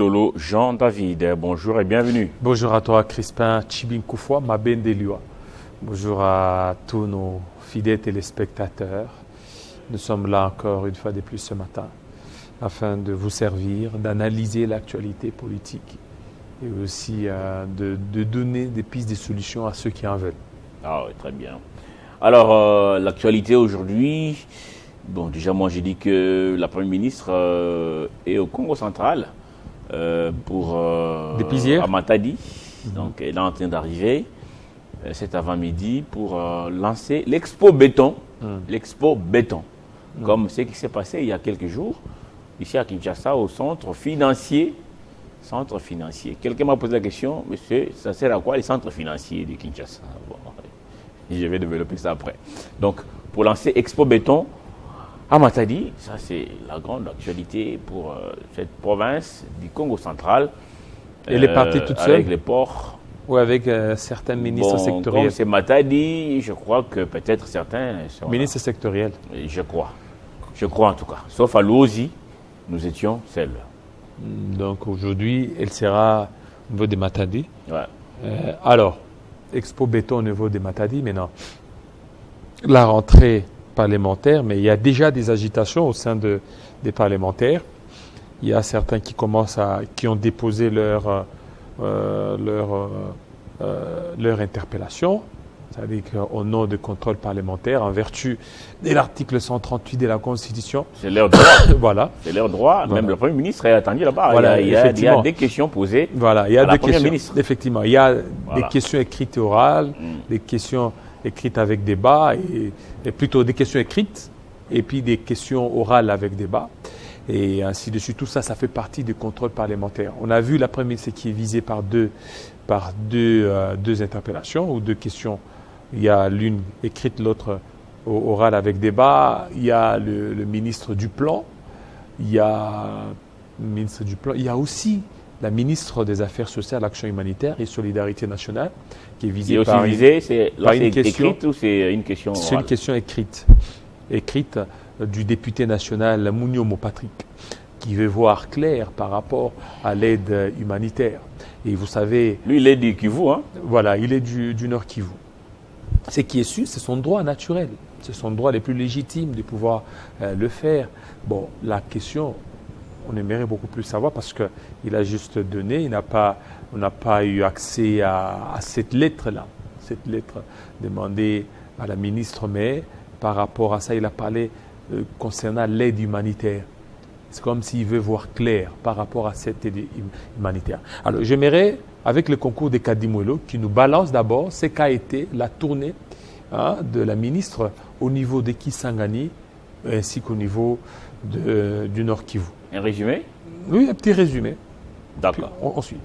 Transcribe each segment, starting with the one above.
Lolo Jean-David. Bonjour et bienvenue. Bonjour à toi, Crispin Chibinkoufoua Mabendelua. Bonjour à tous nos fidèles téléspectateurs. Nous sommes là encore une fois de plus ce matin afin de vous servir, d'analyser l'actualité politique et aussi de donner des pistes de solutions à ceux qui en veulent. Ah oui, très bien. Alors, l'actualité aujourd'hui, bon, déjà moi j'ai dit que la Première ministre est au Congo central pour à Matadi. Donc elle est en train d'arriver cet avant-midi pour lancer l'Expo Béton. L'Expo Béton, comme ce qui s'est passé il y a quelques jours, ici à Kinshasa, au centre financier. Centre financier. Quelqu'un m'a posé la question, monsieur, ça sert à quoi les centres financiers de Kinshasa? Bon, je vais développer ça après. Donc, pour lancer Expo Béton à Matadi, ça c'est la grande actualité pour cette province du Congo central. Elle est partie toute seule? Avec les ports. Ou avec certains ministres sectoriels? Comme c'est Matadi, je crois que peut-être certains sont ministres sectoriels? Je crois. Je crois en tout cas. Sauf à Luozi, nous étions seuls. Donc aujourd'hui, elle sera au niveau de Matadi. Ouais. Alors, Expo Béton au niveau de Matadi, maintenant, la rentrée parlementaire, mais il y a déjà des agitations au sein des parlementaires. Il y a certains qui ont déposé leur interpellation, c'est-à-dire qu'au nom du contrôle parlementaire, en vertu de l'article 138 de la Constitution. C'est leur droit. Voilà. C'est leur droit. Voilà. Même le Premier ministre est attendu là-bas. Voilà, il y a des questions posées. Voilà, il y a à des Première questions. Ministre. Effectivement, il y a des questions écrites et orales, des questions écrites avec débat, et plutôt des questions écrites, et puis des questions orales avec débat. Et ainsi de suite. Tout ça, ça fait partie du contrôle parlementaire. On a vu la première, c'est qui est visée par deux interpellations ou deux questions. Il y a l'une écrite, l'autre orale avec débat. Il y a le ministre du Plan. Il y a aussi la ministre des Affaires sociales, Action humanitaire et Solidarité nationale, qui est visée par une question. Écrite ou c'est une question orale? C'est une question écrite du député national Mouniomo Patrick, qui veut voir clair par rapport à l'aide humanitaire. Et vous savez... Lui, il est du Kivu, hein? Voilà, il est du Nord Kivu. Ce qui est sûr, c'est son droit naturel. C'est son droit le plus légitime de pouvoir le faire. Bon, la question, on aimerait beaucoup plus savoir parce qu'il a juste donné, on n'a pas eu accès à cette lettre-là. Cette lettre demandée à la ministre, mais par rapport à ça, il a parlé concernant l'aide humanitaire. C'est comme s'il veut voir clair par rapport à cette aide humanitaire. Alors, j'aimerais, avec le concours de Kadimwelo, qui nous balance d'abord ce qu'a été la tournée de la ministre au niveau de Kisangani, ainsi qu'au niveau du Nord Kivu. Un résumé? Oui, un petit résumé. D'accord. On suit.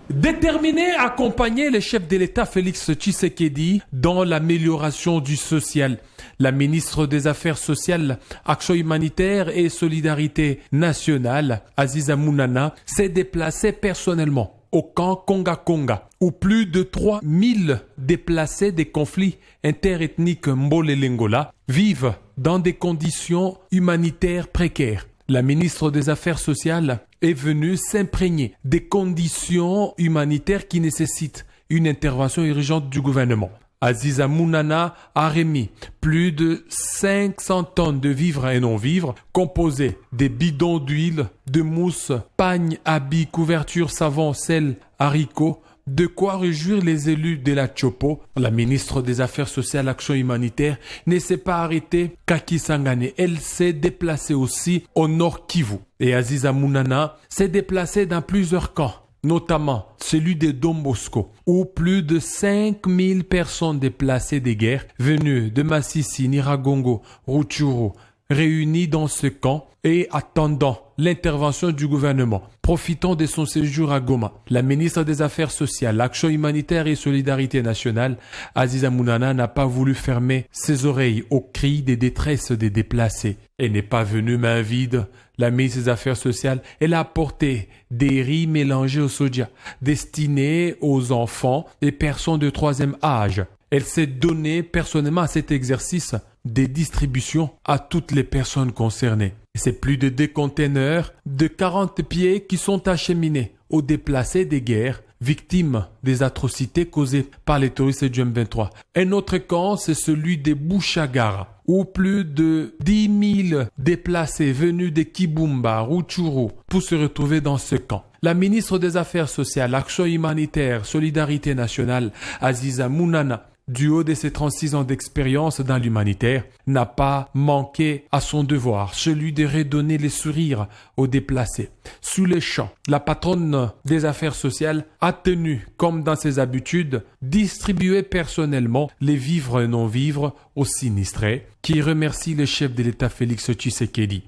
Déterminé à accompagner le chef de l'État Félix Tshisekedi dans l'amélioration du social, la ministre des Affaires sociales, Action humanitaire et Solidarité nationale, Aziza Mounana, s'est déplacée personnellement au camp Konga-Konga, où plus de 3000 déplacés des conflits interethniques Mbolelengola vivent dans des conditions humanitaires précaires. La ministre des Affaires sociales est venue s'imprégner des conditions humanitaires qui nécessitent une intervention urgente du gouvernement. Aziza Mounana a remis plus de 500 tonnes de vivres et non-vivres composés des bidons d'huile, de mousse, pagnes, habits, couvertures, savons, sel, haricots. De quoi réjouir les élus de la Tchopo. La ministre des Affaires sociales, Action humanitaire, ne s'est pas arrêtée qu'à Kisangani. Elle s'est déplacée aussi au Nord Kivu. Et Aziza Mounana s'est déplacée dans plusieurs camps, notamment celui de Don Bosco, où plus de 5000 personnes déplacées des guerres venues de Massissi, Niragongo, Rutshuru, réunies dans ce camp et attendant l'intervention du gouvernement. Profitant de son séjour à Goma, la ministre des Affaires sociales, Action humanitaire et Solidarité nationale, Aziza Mounana, n'a pas voulu fermer ses oreilles aux cris des détresses des déplacés. Elle n'est pas venue main vide. La ministre des Affaires sociales, elle a apporté des riz mélangés au soja, destinés aux enfants et personnes de 3e âge. Elle s'est donnée personnellement à cet exercice des distributions à toutes les personnes concernées. C'est plus de 2 containers de 40 pieds qui sont acheminés aux déplacés des guerres, victimes des atrocités causées par les touristes du M23. Un autre camp, c'est celui de Bouchagara, où plus de 10 000 déplacés venus de Kibumba, Rutshuru, pour se retrouver dans ce camp. La ministre des Affaires sociales, Action humanitaire, Solidarité nationale, Aziza Mounana, du haut de ses 36 ans d'expérience dans l'humanitaire, n'a pas manqué à son devoir, celui de redonner les sourires aux déplacés. Sous les champs, la patronne des affaires sociales a tenu, comme dans ses habitudes, distribuer personnellement les vivres et non-vivres aux sinistrés, qui remercie le chef de l'État Félix Tshisekedi.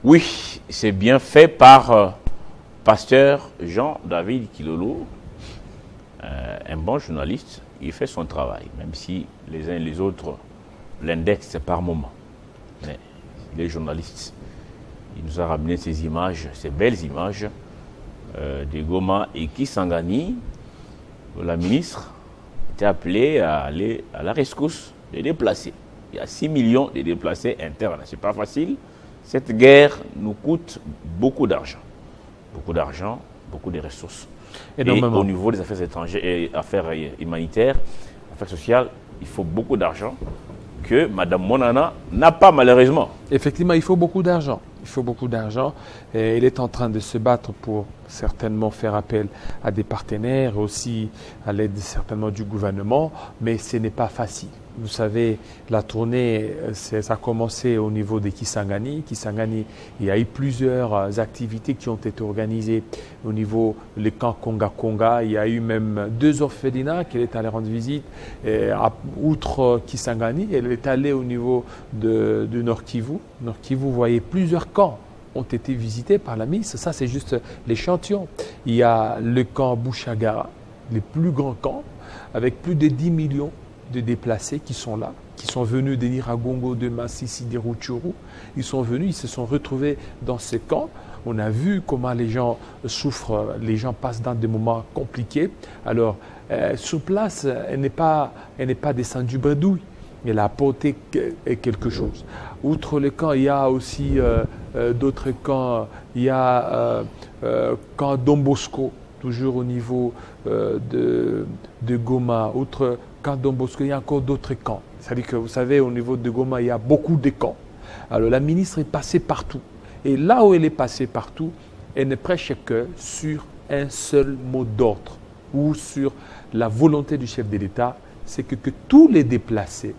Oui, c'est bien fait par pasteur Jean-David Kilolo, un bon journaliste. Il fait son travail, même si les uns et les autres l'indexent par moment. Mais les journalistes, il nous a ramené ces images, ces belles images de Goma et Kisangani. La ministre était appelée à aller à la rescousse des déplacés. Il y a 6 millions de déplacés internes. C'est pas facile. Cette guerre nous coûte beaucoup d'argent, beaucoup de ressources. Et au niveau des affaires étrangères et affaires humanitaires, affaires sociales, il faut beaucoup d'argent que Mme Monana n'a pas malheureusement. Effectivement, il faut beaucoup d'argent. Et elle est en train de se battre pour certainement faire appel à des partenaires, aussi à l'aide certainement du gouvernement, mais ce n'est pas facile. Vous savez, la tournée, ça a commencé au niveau de Kisangani. Kisangani, il y a eu plusieurs activités qui ont été organisées au niveau du camp Konga-Konga. Il y a eu même 2 orphelinats qu'elle est allée rendre visite. Outre Kisangani, elle est allée au niveau de Nord Kivu. Nord Kivu, vous voyez, plusieurs camps ont été visités par la ministre. Ça, c'est juste l'échantillon. Il y a le camp Bouchagara, les plus grands camps, avec plus de 10 millions de déplacés qui sont là, qui sont venus de Niragongo, de Massissi, de Rutshuru. Ils sont venus, ils se sont retrouvés dans ces camps. On a vu comment les gens souffrent, les gens passent dans des moments compliqués. Alors, sur place, elle n'est pas descendue bredouille. Elle a apporté quelque chose. Outre les camps, il y a aussi d'autres camps. Il y a camp Don Bosco, toujours au niveau de Goma. Outre camp Don Bosco, il y a encore d'autres camps. C'est-à-dire que vous savez, au niveau de Goma, il y a beaucoup de camps. Alors la ministre est passée partout. Et là où elle est passée partout, elle ne prêche que sur un seul mot d'ordre ou sur la volonté du chef de l'État, c'est que tous les déplacés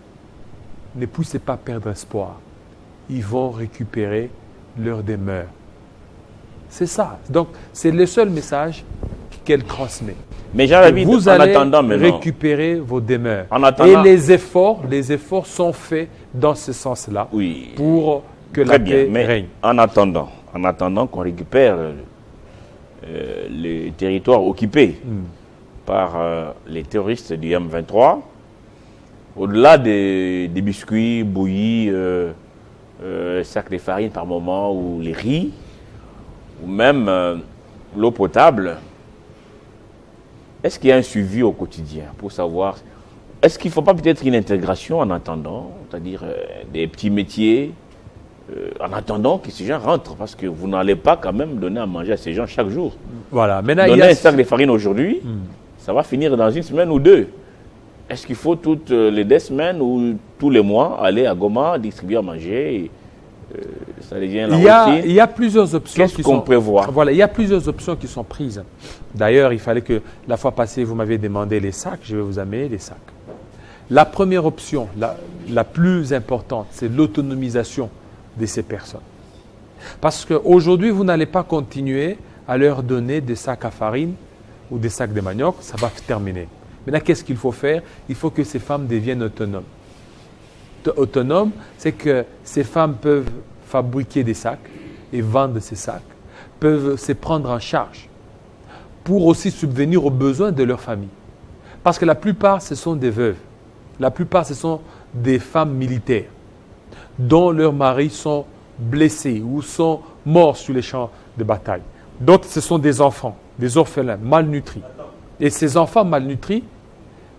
ne puissent pas perdre espoir. Ils vont récupérer leur demeure. C'est ça. Donc, c'est le seul message qu'elle transmet. Mais vous allez récupérer vos demeures. Et les efforts sont faits dans ce sens-là pour que la paix règne. En attendant qu'on récupère les territoires occupés par les terroristes du M23, au-delà des biscuits bouillis, sacs de farine par moment, ou les riz, ou même l'eau potable, est-ce qu'il y a un suivi au quotidien pour savoir, est-ce qu'il ne faut pas peut-être une intégration en attendant, c'est-à-dire des petits métiers, en attendant que ces gens rentrent, parce que vous n'allez pas quand même donner à manger à ces gens chaque jour. Voilà. Donner un sac de farine aujourd'hui, ça va finir dans 1 semaine ou 2. Est-ce qu'il faut toutes les 2 semaines ou tous les mois aller à Goma distribuer à manger ça devient la routine. Il y a plusieurs options. Qu'est-ce qu'on prévoit? Voilà, il y a plusieurs options qui sont prises. D'ailleurs, il fallait que la fois passée, vous m'avez demandé les sacs. Je vais vous amener les sacs. La première option, la plus importante, c'est l'autonomisation de ces personnes. Parce qu'aujourd'hui, vous n'allez pas continuer à leur donner des sacs à farine ou des sacs de manioc, ça va terminer. Maintenant, qu'est-ce qu'il faut faire? Il faut que ces femmes deviennent autonomes. Autonomes, c'est que ces femmes peuvent fabriquer des sacs et vendre ces sacs, peuvent se prendre en charge pour aussi subvenir aux besoins de leur famille. Parce que la plupart, ce sont des veuves. La plupart, ce sont des femmes militaires dont leurs maris sont blessés ou sont morts sur les champs de bataille. D'autres, ce sont des enfants, des orphelins, malnutris. Et ces enfants malnutris,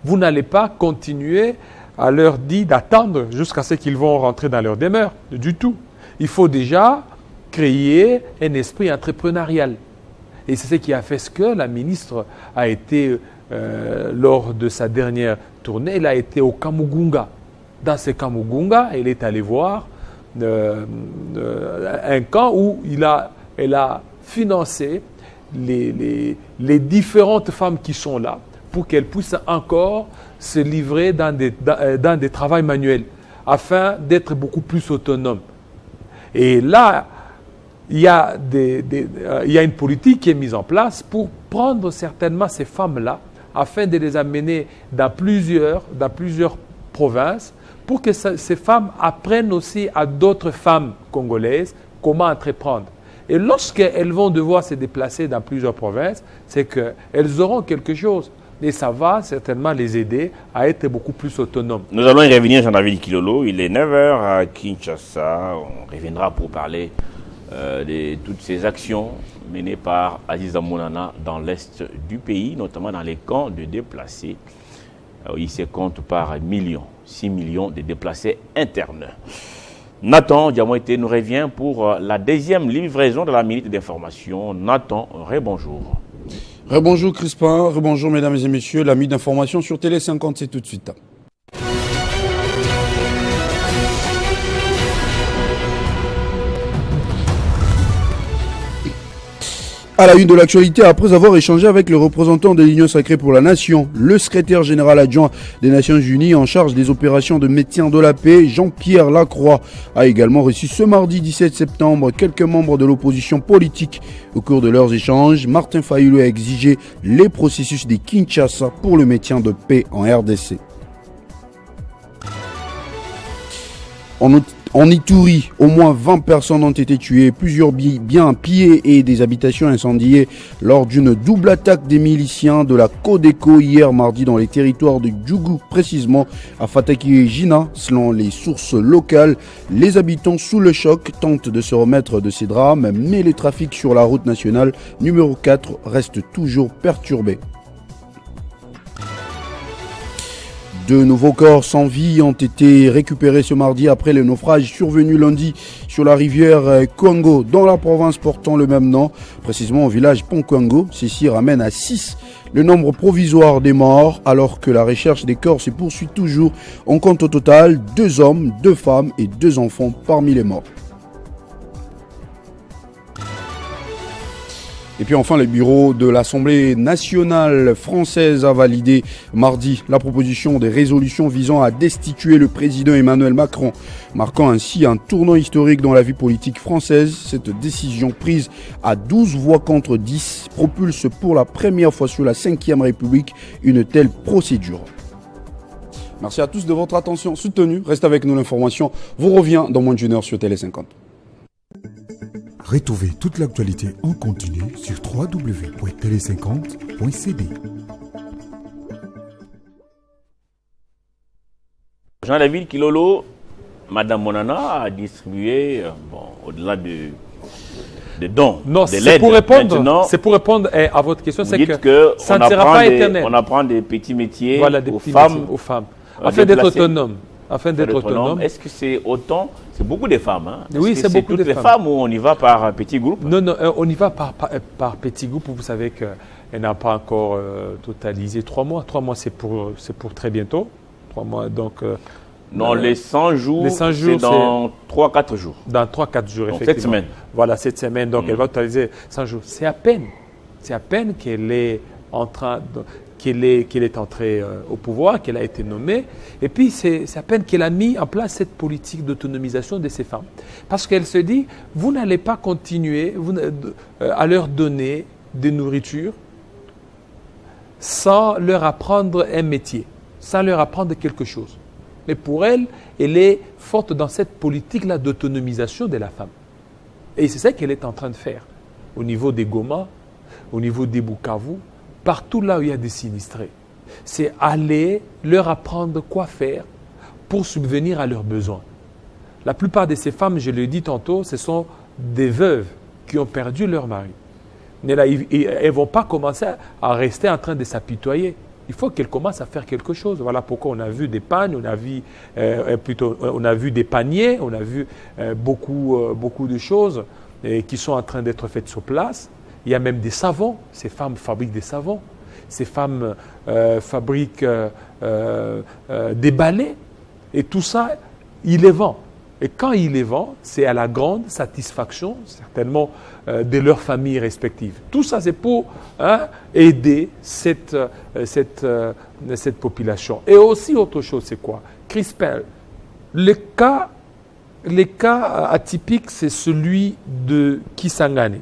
vous n'allez pas continuer à leur dit d'attendre jusqu'à ce qu'ils vont rentrer dans leur demeure. Du tout. Il faut déjà créer un esprit entrepreneurial. Et c'est ce qui a fait ce que la ministre a été, lors de sa dernière tournée, elle a été au Kamugunga. Dans ce Kamugunga, elle est allée voir un camp où elle a financé les différentes femmes qui sont là pour qu'elles puissent encore se livrer dans des travaux manuels afin d'être beaucoup plus autonomes. Et là, il y a une politique qui est mise en place pour prendre certainement ces femmes-là afin de les amener dans plusieurs provinces pour que ces femmes apprennent aussi à d'autres femmes congolaises comment entreprendre. Et lorsqu'elles vont devoir se déplacer dans plusieurs provinces, c'est qu'elles auront quelque chose. Et ça va certainement les aider à être beaucoup plus autonomes. Nous allons y revenir, Jean-David Kilolo. Il est 9h à Kinshasa. On reviendra pour parler de toutes ces actions menées par Aziza Mounana dans l'est du pays, notamment dans les camps de déplacés. Il se compte par millions, 6 millions de déplacés internes. Nathan Diamoité nous revient pour la deuxième livraison de la minute d'information. Nathan, rebonjour. Rebonjour Crispin, rebonjour mesdames et messieurs. La minute d'information sur Télé 50, c'est tout de suite. À la une de l'actualité, après avoir échangé avec le représentant de l'Union sacrée pour la nation, le secrétaire général adjoint des Nations Unies en charge des opérations de maintien de la paix, Jean-Pierre Lacroix, a également reçu ce mardi 17 septembre quelques membres de l'opposition politique. Au cours de leurs échanges, Martin Fayulu a exigé les processus de Kinshasa pour le maintien de paix en RDC. En Ituri, au moins 20 personnes ont été tuées, plusieurs biens pillés et des habitations incendiées lors d'une double attaque des miliciens de la Codeco hier mardi dans les territoires de Djougou, précisément à Fataki et Jina. Selon les sources locales, les habitants sous le choc tentent de se remettre de ces drames, mais le trafic sur la route nationale numéro 4 reste toujours perturbé. De nouveaux corps sans vie ont été récupérés ce mardi après le naufrage survenu lundi sur la rivière Kwango dans la province portant le même nom, précisément au village Ponkwango. Ceci ramène à 6 le nombre provisoire des morts alors que la recherche des corps se poursuit toujours. On compte au total 2 hommes, 2 femmes et 2 enfants parmi les morts. Et puis enfin, le bureau de l'Assemblée nationale française a validé mardi la proposition des résolutions visant à destituer le président Emmanuel Macron, marquant ainsi un tournant historique dans la vie politique française. Cette décision prise à 12 voix contre 10 propulse pour la première fois sous la 5e République une telle procédure. Merci à tous de votre attention soutenue. Restez avec nous, l'information vous revient dans moins d'une heure sur Télé 50. Retrouvez toute l'actualité en continu sur www.tele50.cd. Jean-David Kilolo, Madame Mounana a distribué, au-delà de dons, non, de c'est l'aide. Pour répondre à votre question, c'est que ça ne sera pas éternel. On apprend des petits métiers aux femmes, afin d'être autonome. Est-ce que c'est autant? C'est beaucoup de femmes. Hein? Oui, c'est beaucoup de femmes. Toutes les femmes ou on y va par petits groupes? Non, on y va par petits groupes. Vous savez qu'elle n'a pas encore totalisé 3 mois. 3 mois, c'est pour très bientôt. 3 mois, donc... les 100 jours, c'est dans 3-4 jours. Dans 3-4 jours, donc, effectivement. cette semaine. Voilà, cette semaine. Donc, elle va totaliser 100 jours. C'est à peine qu'elle est en train... qu'elle est entrée au pouvoir, qu'elle a été nommée. Et puis, c'est à peine qu'elle a mis en place cette politique d'autonomisation de ces femmes. Parce qu'elle se dit, vous n'allez pas continuer à leur donner des nourritures sans leur apprendre un métier, sans leur apprendre quelque chose. Mais pour elle, elle est forte dans cette politique-là d'autonomisation de la femme. Et c'est ça qu'elle est en train de faire. Au niveau des Goma, au niveau des Bukavu, partout là où il y a des sinistrés, c'est aller leur apprendre quoi faire pour subvenir à leurs besoins. La plupart de ces femmes, je l'ai dit tantôt, ce sont des veuves qui ont perdu leur mari. Mais là, elles ne vont pas commencer à rester en train de s'apitoyer. il faut qu'elle commence à faire quelque chose. Voilà pourquoi on a vu des pannes, on a vu des paniers, on a vu beaucoup de choses qui sont en train d'être faites sur place. Il y a même des savons. Ces femmes fabriquent des savons. Ces femmes fabriquent des balais. Et tout ça, ils les vendent. Et quand ils les vendent, c'est à la grande satisfaction, certainement, de leurs familles respectives. Tout ça, c'est pour aider cette population. Et aussi, autre chose, c'est quoi? Crispin, le cas atypique, c'est celui de Kisangani.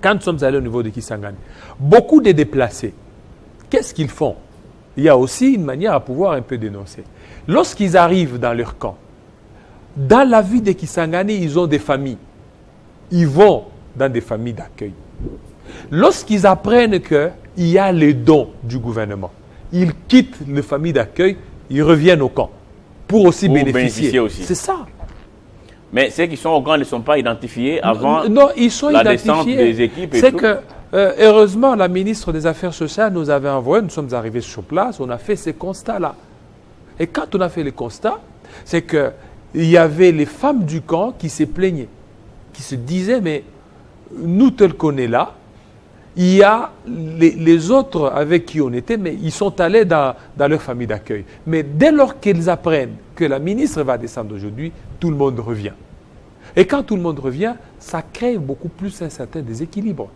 Quand nous sommes allés au niveau de Kisangani, beaucoup de déplacés, qu'est-ce qu'ils font? Il y a aussi une manière à pouvoir un peu dénoncer. Lorsqu'ils arrivent dans leur camp, dans la vie de Kisangani, ils ont des familles. Ils vont dans des familles d'accueil. Lorsqu'ils apprennent qu'il y a les dons du gouvernement, ils quittent les familles d'accueil, ils reviennent au camp pour aussi bénéficier. Aussi. C'est ça. Mais ceux qui sont au camp ne sont pas identifiés avant non, ils sont la descente des équipes et c'est tout. Que, heureusement, la ministre des Affaires sociales nous avait envoyé, nous sommes arrivés sur place, on a fait ces constats-là. Et quand on a fait les constats, c'est qu'il y avait les femmes du camp qui se plaignaient, qui se disaient, mais nous tels qu'on est là, il y a les autres avec qui on était, mais ils sont allés dans leur famille d'accueil. Mais dès lors qu'ils apprennent que la ministre va descendre aujourd'hui, tout le monde revient. Et quand tout le monde revient, ça crée beaucoup plus un certain déséquilibre.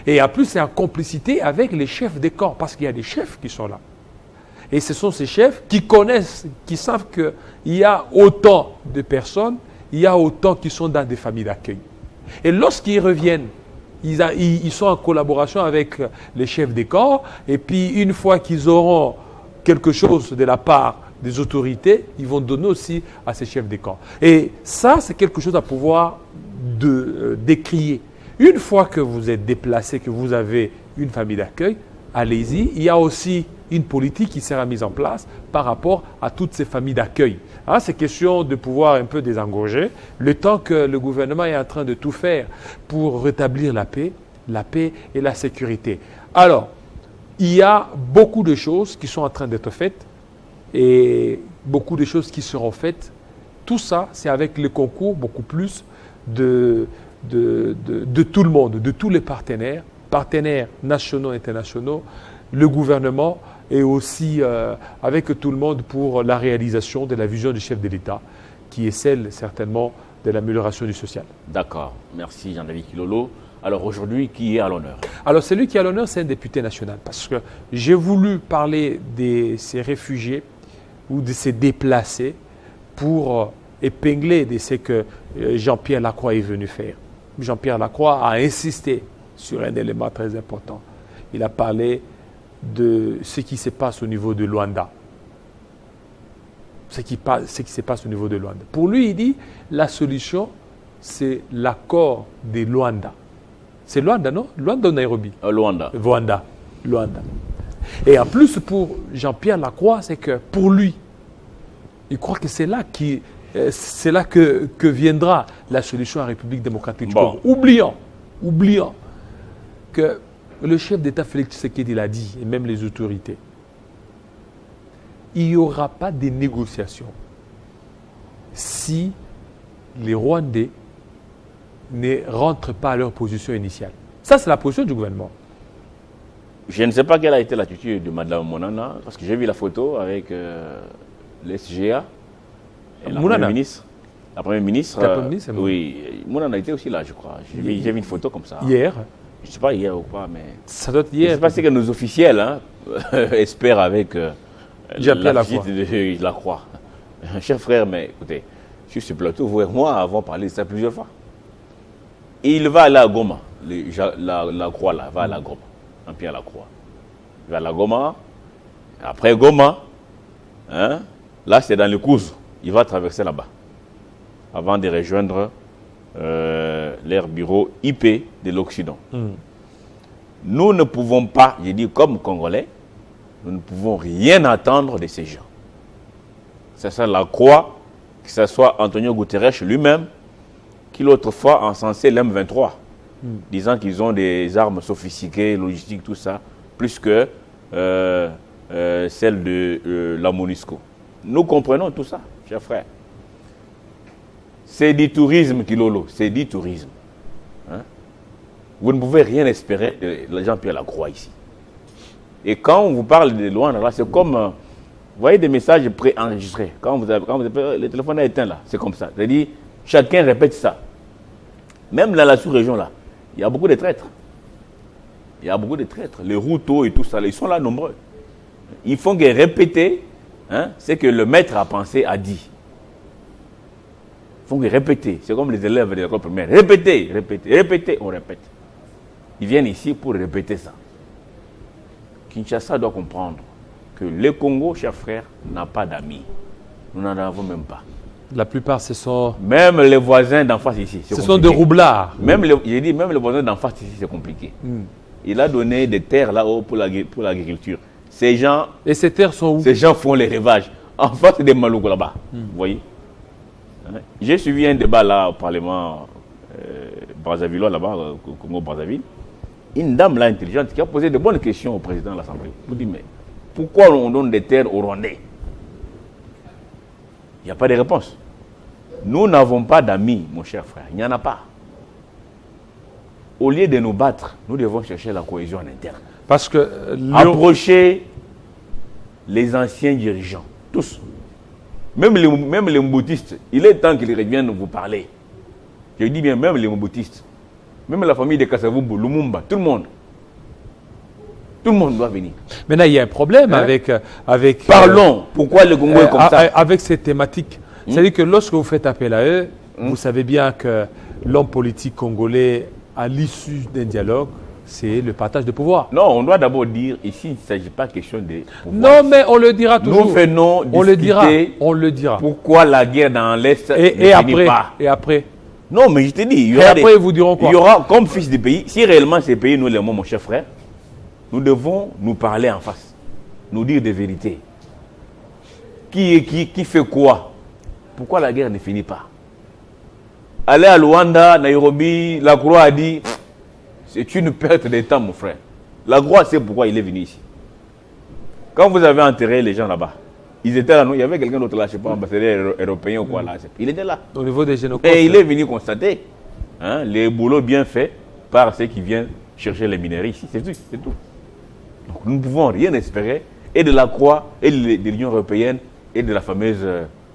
Et en plus, c'est en complicité avec les chefs des camps, parce qu'il y a des chefs qui sont là. Et ce sont ces chefs qui connaissent, qui savent qu'il y a autant de personnes, il y a autant qui sont dans des familles d'accueil. Et lorsqu'ils reviennent, ils sont en collaboration avec les chefs des camps, et puis une fois qu'ils auront quelque chose de la part des autorités, ils vont donner aussi à ces chefs des camps. Et ça, c'est quelque chose à pouvoir décrier. Une fois que vous êtes déplacé, que vous avez une famille d'accueil, allez-y. Il y a aussi une politique qui sera mise en place par rapport à toutes ces familles d'accueil. C'est question de pouvoir un peu désengorger, le temps que le gouvernement est en train de tout faire pour rétablir la paix et la sécurité. Alors, il y a beaucoup de choses qui sont en train d'être faites et beaucoup de choses qui seront faites. Tout ça, c'est avec le concours beaucoup plus de tout le monde, de tous les partenaires nationaux et internationaux, le gouvernement et aussi avec tout le monde pour la réalisation de la vision du chef de l'État, qui est celle certainement de l'amélioration du social. D'accord. Merci Jean-David Kilolo. Alors aujourd'hui, qui est à l'honneur? Alors celui qui est à l'honneur, c'est un député national, parce que j'ai voulu parler de ces réfugiés ou de ces déplacés pour épingler de ce que Jean-Pierre Lacroix est venu faire. Jean-Pierre Lacroix a insisté sur un élément très important. Il a parlé de ce qui se passe au niveau de Luanda. Ce qui se passe au niveau de Luanda. Pour lui, il dit, la solution, c'est l'accord de Luanda. C'est Luanda, non? Luanda ou Nairobi? Luanda. Luanda. Et en plus, pour Jean-Pierre Lacroix, c'est que pour lui, il croit que c'est là que viendra la solution à la République démocratique du Congo. Oubliant que le chef d'État Félix Tshisekedi l'a dit, et même les autorités, il n'y aura pas de négociations si les Rwandais ne rentrent pas à leur position initiale. Ça, c'est la position du gouvernement. Je ne sais pas quelle a été l'attitude de Mme Monana, parce que j'ai vu la photo avec l'SGA et la Première ministre. La Première ministre, oui, Monana était aussi là, je crois. J'ai vu une photo comme ça. Hier. Je ne sais pas hier ou pas, mais... Ça doit être hier. Je ne sais pas ce que nos officiels espèrent avec la visite de Lacroix. Cher frère, mais écoutez, sur ce plateau, vous et moi avons parlé de ça plusieurs fois. Il va aller à Goma. La Croix, là, va à la Goma. Jean-Pierre Lacroix. Il va à la Goma. Après Goma, là, c'est dans le Kouzou. Il va traverser là-bas. Avant de rejoindre leur bureau IP de l'Occident. Nous ne pouvons pas, je dis comme Congolais, nous ne pouvons rien attendre de ces gens. C'est ça Lacroix, que ce soit Antonio Guterres lui-même, qui l'autre fois encensait l'M23, disant qu'ils ont des armes sophistiquées, logistiques, tout ça, plus que celle de la MONUSCO. Nous comprenons tout ça, chers frères. C'est du tourisme, Kilolo, c'est du tourisme. Hein? Vous ne pouvez rien espérer de Jean-Pierre Lacroix ici. Et quand on vous parle de Luanda, là, c'est comme, vous voyez des messages préenregistrés. Quand le téléphone est éteint là, c'est comme ça. C'est-à-dire, chacun répète ça. Même dans la sous-région là, il y a beaucoup de traîtres. Il y a beaucoup de traîtres. Les Ruto et tout ça, ils sont là nombreux. Ils font que répéter ce que le maître a pensé, a dit. Ils font que répéter. C'est comme les élèves de l'école primaire. Répéter, répéter, répéter, on répète. Ils viennent ici pour répéter ça. Kinshasa doit comprendre que le Congo, chers frères, n'a pas d'amis. Nous n'en avons même pas. La plupart, ce sont... Même les voisins d'en face ici, c'est compliqué. Ce sont des roublards. Même les voisins d'en face ici, c'est compliqué. Il a donné des terres là-haut pour l'agriculture. Ces gens... Et ces terres sont où? Ces gens font les rivages. En face, c'est des Maloukou là-bas. Vous voyez? J'ai suivi un débat là au Parlement Brazzaville, là-bas, au Congo-Brazzaville. Une dame là intelligente qui a posé de bonnes questions au président de l'Assemblée. Vous dites, mais pourquoi on donne des terres aux Rwandais? Il n'y a pas de réponse. Nous n'avons pas d'amis, mon cher frère. Il n'y en a pas. Au lieu de nous battre, nous devons chercher la cohésion en interne. Parce que... Approcher les anciens dirigeants, tous. Même les mboutistes, il est temps qu'ils reviennent vous parler. Je dis bien, même les mboutistes. Même la famille de Kasavubu, Lumumba, tout le monde. Tout le monde doit venir. Maintenant, il y a un problème avec Parlons. Pourquoi le Congo est comme ça? Avec ces thématiques. C'est-à-dire que lorsque vous faites appel à eux, vous savez bien que l'homme politique congolais, à l'issue d'un dialogue, c'est le partage de pouvoir. Non, on doit d'abord dire, ici, il ne s'agit pas question de pouvoir. Non, mais on le dira toujours. Nous venons discuter on le dira. Pourquoi la guerre dans l'Est ne finit pas. Et après. Non, mais je te dis, ils vous diront quoi? Il y aura, comme fils du pays, si réellement ces pays nous l'aimons, mon cher frère, nous devons nous parler en face, nous dire des vérités. Qui fait quoi? Pourquoi la guerre ne finit pas? Aller à Luanda, Nairobi, Lacroix a dit, c'est une perte de temps, mon frère. Lacroix sait pourquoi il est venu ici. Quand vous avez enterré les gens là-bas, ils étaient là, il y avait quelqu'un d'autre là, je ne sais pas, ambassadeur européen ou quoi là. Il était là. Au niveau des génocostes. Et il est venu constater les boulots bien faits par ceux qui viennent chercher les minerais ici. C'est tout. Donc nous ne pouvons rien espérer, et de la Croix, et de l'Union européenne, et de la fameuse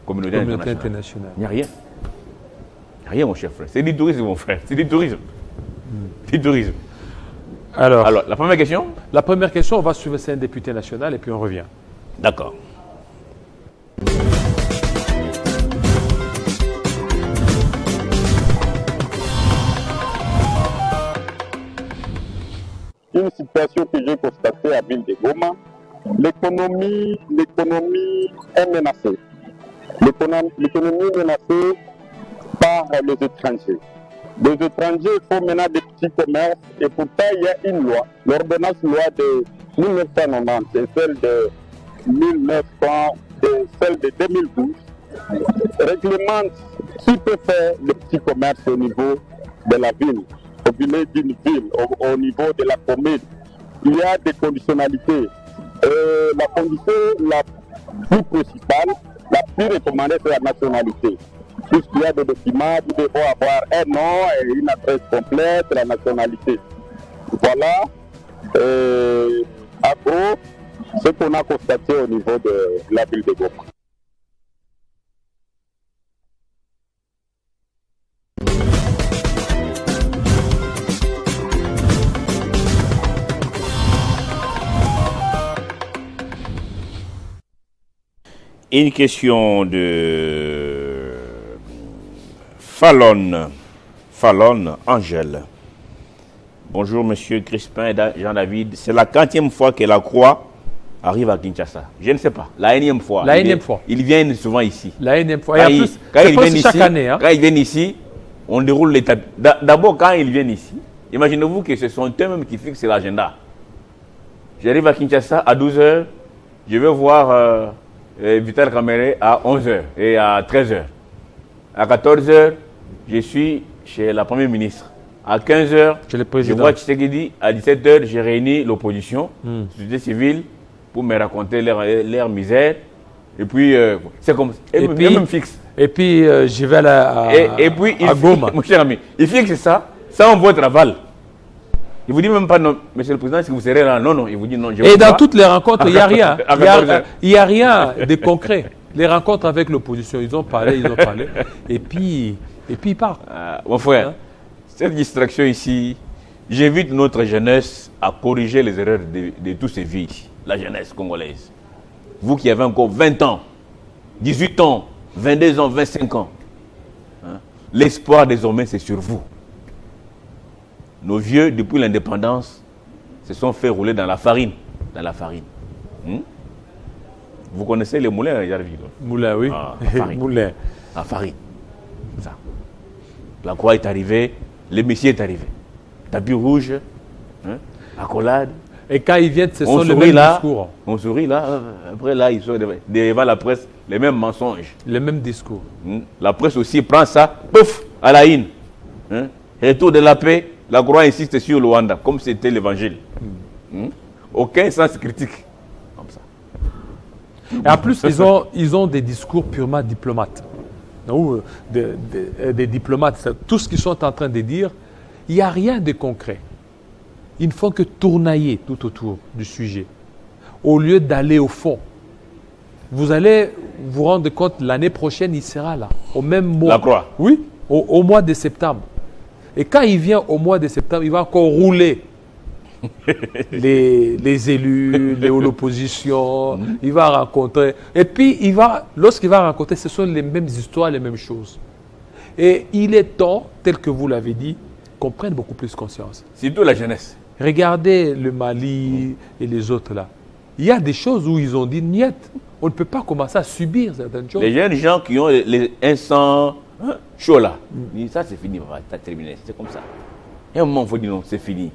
communauté internationale. Il n'y a rien. Il n'y a rien, mon cher frère. C'est du tourisme, mon frère. C'est du tourisme. C'est du tourisme. Alors, la première question? La première question, on va suivre, c'est un député national, et puis on revient. D'accord. Une situation que j'ai constatée à Ville de Goma, l'économie est menacée. L'économie est menacée par les étrangers. Les étrangers font maintenant des petits commerces et pourtant il y a une loi, l'ordonnance loi de 1990 et celle de 1900 et celle de 2012 réglemente qui peut faire le petit commerce au niveau de la ville, au niveau d'une ville, au niveau de la commune. Il y a des conditionnalités. La condition la plus principale, la plus recommandée, c'est la nationalité. Puisqu'il y a des documents, nous devons avoir un nom et une adresse complète, la nationalité. Voilà, en gros, ce qu'on a constaté au niveau de la ville de Goma. Une question de Fallon Angèle. Bonjour Monsieur Crispin et Jean-David. C'est la 40e fois que la Croix arrive à Kinshasa. Je ne sais pas. La énième fois. La énième fois. Ils viennent souvent ici. La énième fois. Quand Et en plus, chaque année. Quand ils viennent ici, on déroule l'étape. D'abord, quand ils viennent ici, imaginez-vous que ce sont eux-mêmes qui fixent l'agenda. J'arrive à Kinshasa à 12h. Je vais voir Vital Kamerhe à 11h et à 13h. À 14h, je suis chez la Première ministre. À 15h, je vois Tshisekedi. À 17h, j'ai réuni l'opposition, société civile, pour me raconter leur misère. Et puis, c'est comme ça. Et puis, même fixe. Et puis, je vais et puis, à Goma. Mon cher ami, il fixe ça, sans votre aval. Il vous dit même pas non, monsieur le président, est-ce que vous serez là? Non, non, il vous dit non. Et dans toutes les rencontres, il n'y a rien. Il n'y a rien de concret. Les rencontres avec l'opposition, ils ont parlé. Et puis ils partent. Mon frère, cette distraction ici, j'invite notre jeunesse à corriger les erreurs de tous ces vies, la jeunesse congolaise. Vous qui avez encore 20 ans, 18 ans, 22 ans, 25 ans, l'espoir désormais c'est sur vous. Nos vieux, depuis l'indépendance, se sont fait rouler dans la farine. Vous connaissez les moulins, Yarvi? Moulin, oui. Moulin. La farine. Ça. La croix est arrivée, le Messie est arrivé. Tapis rouge, accolade. Et quand ils viennent, ce sont les mêmes discours. On sourit là, après là, ils sont devant la presse, les mêmes mensonges. Les mêmes discours. La presse aussi prend ça, pouf, à la haine. Retour de la paix, la croix insiste sur le Rwanda, comme c'était l'évangile. Aucun sens critique. Comme ça. Et en plus, ils ont des discours purement diplomates. Ou des diplomates, tout ce qu'ils sont en train de dire, il n'y a rien de concret. Ils ne font que tournailler tout autour du sujet, au lieu d'aller au fond. Vous allez vous rendre compte, l'année prochaine, il sera là, au même mois. La croix. Oui, au mois de septembre. Et quand il vient au mois de septembre, il va encore rouler les élus, l'opposition, il va rencontrer. Et puis, lorsqu'il va rencontrer, ce sont les mêmes histoires, les mêmes choses. Et il est temps, tel que vous l'avez dit, qu'on prenne beaucoup plus conscience. Surtout la jeunesse. Regardez le Mali et les autres là. Il y a des choses où ils ont dit niet. On ne peut pas commencer à subir certaines choses. Les jeunes gens qui ont un sang chaud là, ça c'est fini, t'as terminé, c'est comme ça. Et à un moment, il faut dire non, c'est fini.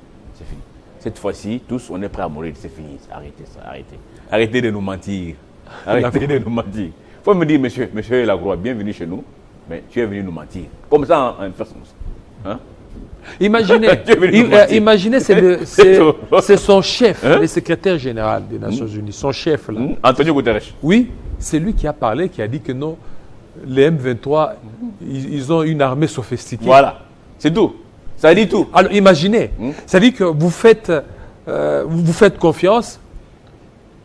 Cette fois-ci, tous, on est prêts à mourir, c'est fini. Arrêtez ça, arrêtez. Arrêtez de nous mentir. Arrêtez de nous mentir. Il faut me dire, monsieur Lacroix, bienvenue chez nous, mais tu es venu nous mentir. Comme ça, en face comme ça. Imaginez, c'est son chef, le secrétaire général des Nations Unies, son chef là. Antonio Guterres. Oui, c'est lui qui a parlé, qui a dit que non, les M23, ils ont une armée sophistiquée. Voilà, c'est tout. Ça dit tout. Alors imaginez, ça dit que vous faites confiance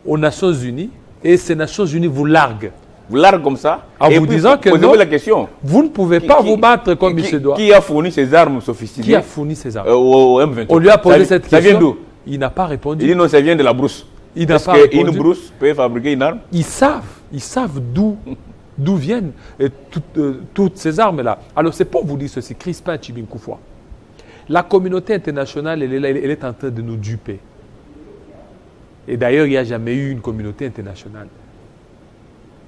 aux Nations Unies et ces Nations Unies vous larguent. Vous larguez comme ça. En vous disant que non, la question. Vous ne pouvez pas vous battre comme il se doit. Qui a fourni ces armes sophistiquées? Qui a fourni ces armes au M23. On lui a posé cette question. Ça vient d'où? Il n'a pas répondu. Il dit non, ça vient de la brousse. Il n'a pas répondu. Est-ce qu'une brousse peut fabriquer une arme? Ils savent d'où viennent toutes ces armes-là. Alors c'est pour vous dire ceci, Crispin Chibinkoufoua. La communauté internationale, elle est en train de nous duper. Et d'ailleurs, il n'y a jamais eu une communauté internationale.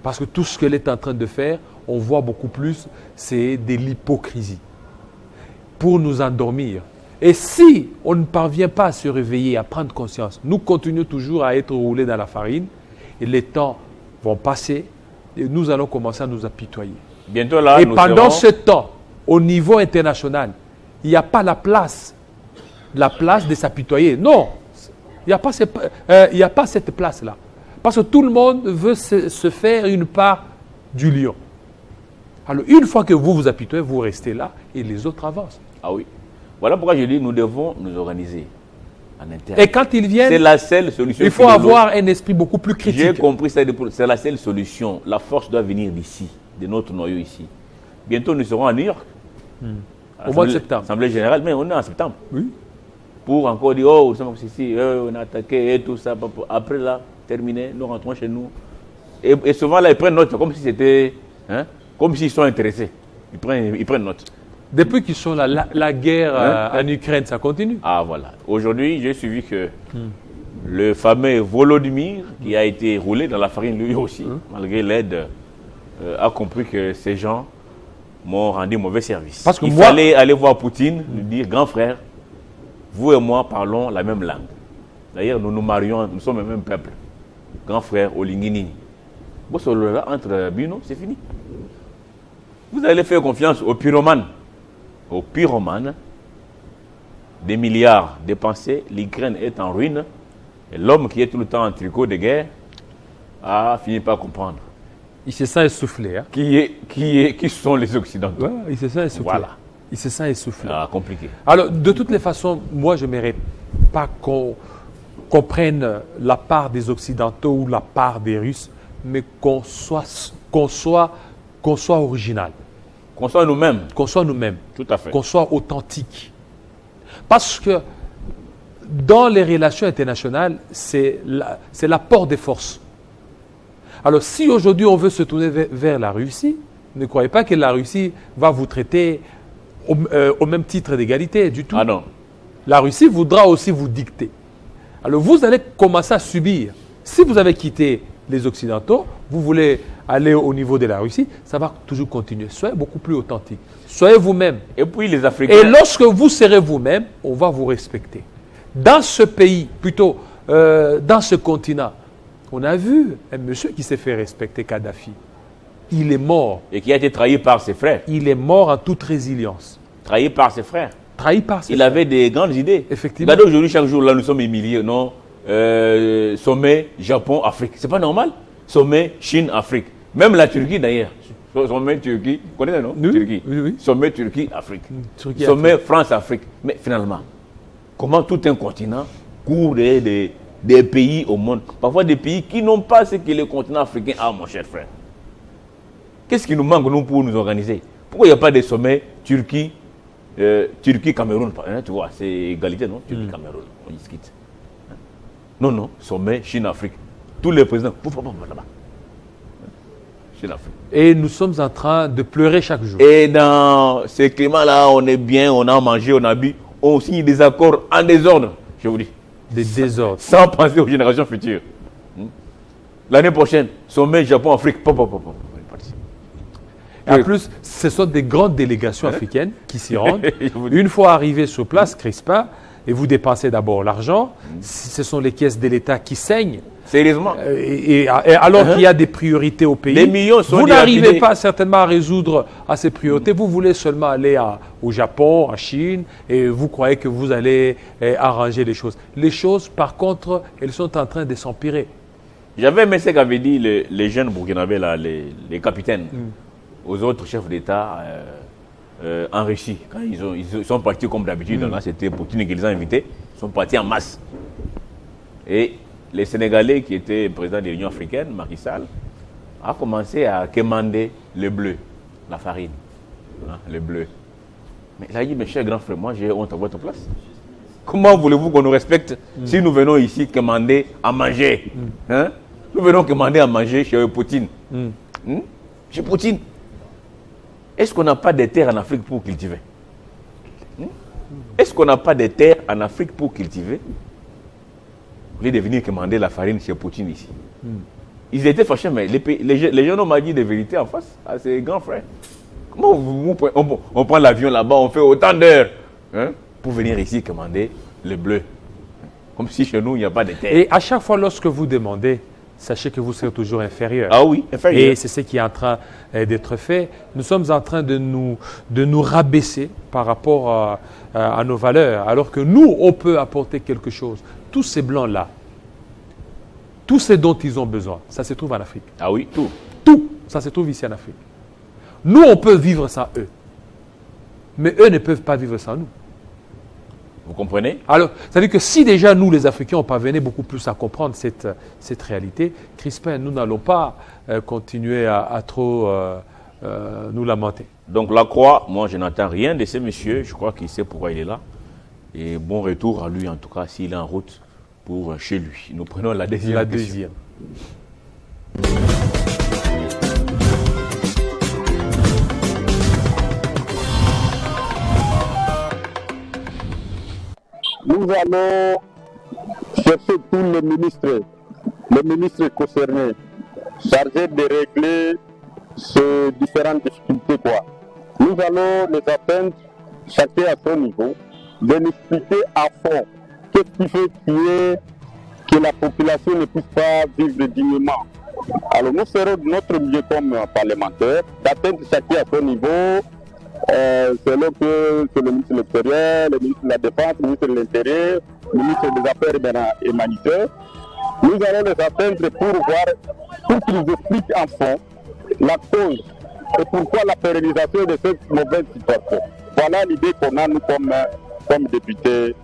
Parce que tout ce qu'elle est en train de faire, on voit beaucoup plus, c'est de l'hypocrisie. Pour nous endormir. Et si on ne parvient pas à se réveiller, à prendre conscience, nous continuons toujours à être roulés dans la farine, et les temps vont passer, et nous allons commencer à nous apitoyer. Bientôt là, et pendant ce temps, au niveau international, il n'y a pas la place de s'apitoyer. Non, il n'y a pas cette place-là. Parce que tout le monde veut se faire une part du lion. Alors, une fois que vous vous apitoyez, vous restez là et les autres avancent. Ah oui. Voilà pourquoi je dis nous devons nous organiser en interne. Et quand ils viennent, c'est la seule solution. Il faut avoir un esprit beaucoup plus critique. J'ai compris ça, c'est la seule solution. La force doit venir d'ici, de notre noyau ici. Bientôt, nous serons à New York. Au mois de septembre. Assemblée générale, mais on est en septembre. Oui. Pour encore dire, oh, on a attaqué et tout ça. Après là, terminé, nous rentrons chez nous. Et souvent là, ils prennent note, comme si c'était, comme s'ils sont intéressés. Ils prennent note. Depuis qu'ils sont là, la guerre en Ukraine, ça continue. Ah voilà. Aujourd'hui, j'ai suivi que le fameux Volodymyr, qui a été roulé dans la farine lui aussi, malgré l'aide, a compris que ces gens m'ont rendu mauvais service. Parce que il fallait aller voir Poutine, lui dire, grand frère, vous et moi parlons la même langue. D'ailleurs, nous nous marions, nous sommes le même peuple. Grand frère, Olinginini. Bon, là, entre Bino, c'est fini. Vous allez faire confiance aux pyromanes. Aux pyromanes, des milliards dépensés, l'Ukraine est en ruine. Et l'homme qui est tout le temps en tricot de guerre a fini par comprendre. Il se sent essoufflé. Hein? Qui sont les Occidentaux. Ouais, il se sent essoufflé. Voilà. Il se sent essoufflé. Ah, compliqué. Alors, de toutes les façons, moi, je n'aimerais pas qu'on prenne la part des Occidentaux ou la part des Russes, mais qu'on soit original. Qu'on soit nous-mêmes. Qu'on soit nous-mêmes. Tout à fait. Qu'on soit authentique. Parce que dans les relations internationales, c'est l'apport des forces. Alors, si aujourd'hui on veut se tourner vers la Russie, ne croyez pas que la Russie va vous traiter au même titre d'égalité du tout. Ah non. La Russie voudra aussi vous dicter. Alors, vous allez commencer à subir. Si vous avez quitté les Occidentaux, vous voulez aller au niveau de la Russie, ça va toujours continuer. Soyez beaucoup plus authentique. Soyez vous-même. Et puis les Africains. Et lorsque vous serez vous-même, on va vous respecter. Dans ce pays, plutôt dans ce continent, on a vu un monsieur qui s'est fait respecter, Kadhafi. Il est mort. Et qui a été trahi par ses frères. Il est mort en toute résilience. Trahi par ses frères. Trahi par ses Il frères. avait des grandes idées. Effectivement. Regardez aujourd'hui, chaque jour, là, nous sommes humiliés. Non, sommet Japon-Afrique. C'est pas normal. Sommet Chine-Afrique. Même la Turquie, d'ailleurs. Sommet Turquie. Vous connaissez, non? Oui, Turquie. oui. Sommet Turquie-Afrique. Turquie, Sommet France-Afrique. Mais finalement, comment tout un continent court des pays au monde, parfois des pays qui n'ont pas ce que le continent africain a, mon cher frère. Qu'est-ce qui nous manque, nous, pour nous organiser? Pourquoi il n'y a pas de sommet Turquie-Cameroun? Tu vois, c'est égalité, non? Turquie-Cameroun, on discute. Non, sommet Chine-Afrique. Tous les présidents, là-bas. Chine-Afrique. Et nous sommes en train de pleurer chaque jour. Et dans ce climat-là, on est bien, on a mangé, on a bu, on signe des accords en désordre, je vous dis. Des désordres. Sans penser aux générations futures. L'année prochaine, sommet Japon-Afrique. Et en plus, ce sont des grandes délégations africaines qui s'y rendent. Une fois arrivés sur place, Crispin, et vous dépensez d'abord l'argent, ce sont les caisses de l'État qui saignent. Sérieusement. Et alors qu'il y a des priorités au pays, les millions sont vous n'arrivez pas certainement à résoudre à ces priorités. Vous voulez seulement aller au Japon, en Chine, et vous croyez que vous allez arranger les choses. Les choses, par contre, elles sont en train de s'empirer. J'avais aimé ce qu'avaient dit les jeunes Burkinabés, là, les capitaines, aux autres chefs d'État en Russie. Quand ils sont partis comme d'habitude, là c'était Poutine qui les a invités, ils sont partis en masse. Et les Sénégalais qui étaient présidents de l'Union africaine, Macky Sall, a commencé à commander le bleu, la farine, le bleu. Mais il a dit, mes chers grands frères, moi j'ai honte à votre place. Comment voulez-vous qu'on nous respecte si nous venons ici commander à manger? Nous venons commander à manger chez Poutine. Chez Poutine. Est-ce qu'on n'a pas de terres en Afrique pour cultiver? Est-ce qu'on n'a pas de terres en Afrique pour cultiver? Vous voulez venir commander la farine chez Poutine ici. Ils étaient fâchés, mais les gens m'ont dit des vérités en face à ses grands frères. Comment on prend l'avion là-bas, on fait autant d'heures pour venir ici commander le bleu? Comme si chez nous, il n'y a pas de terre. Et à chaque fois, lorsque vous demandez, sachez que vous serez toujours inférieur. Ah oui, inférieur. Et c'est ce qui est en train d'être fait. Nous sommes en train de nous rabaisser par rapport à nos valeurs, alors que nous, on peut apporter quelque chose. Tous ces blancs-là, tout ce dont ils ont besoin, ça se trouve en Afrique. Ah oui, tout. Tout, ça se trouve ici en Afrique. Nous, on peut vivre sans eux. Mais eux ne peuvent pas vivre sans nous. Vous comprenez? Alors, c'est-à-dire que si déjà nous, les Africains, on parvenait beaucoup plus à comprendre cette réalité, Crispin, nous n'allons pas continuer à trop nous lamenter. Donc la croix, moi je n'entends rien de ce monsieur, je crois qu'il sait pourquoi il est là. Et bon retour à lui en tout cas, s'il est en route pour chez lui. Nous prenons la deuxième question. Nous allons chercher tous les ministres concernés, chargés de régler ces différentes difficultés. Nous allons les atteindre chacun à son niveau, de nous expliquer à fond qu'est-ce qui fait que la population ne puisse pas vivre dignement. Alors nous serons de notre mieux comme parlementaires d'atteindre chacun à son niveau, selon que c'est le ministre de l'Extérieur, le ministre de la Défense, le ministre de l'Intérieur, ministre des Affaires humanitaires, nous allons les atteindre pour qu'ils expliquent en fond la cause et pourquoi la pérennisation de cette mauvaise situation. Voilà l'idée qu'on a, nous, comme députés.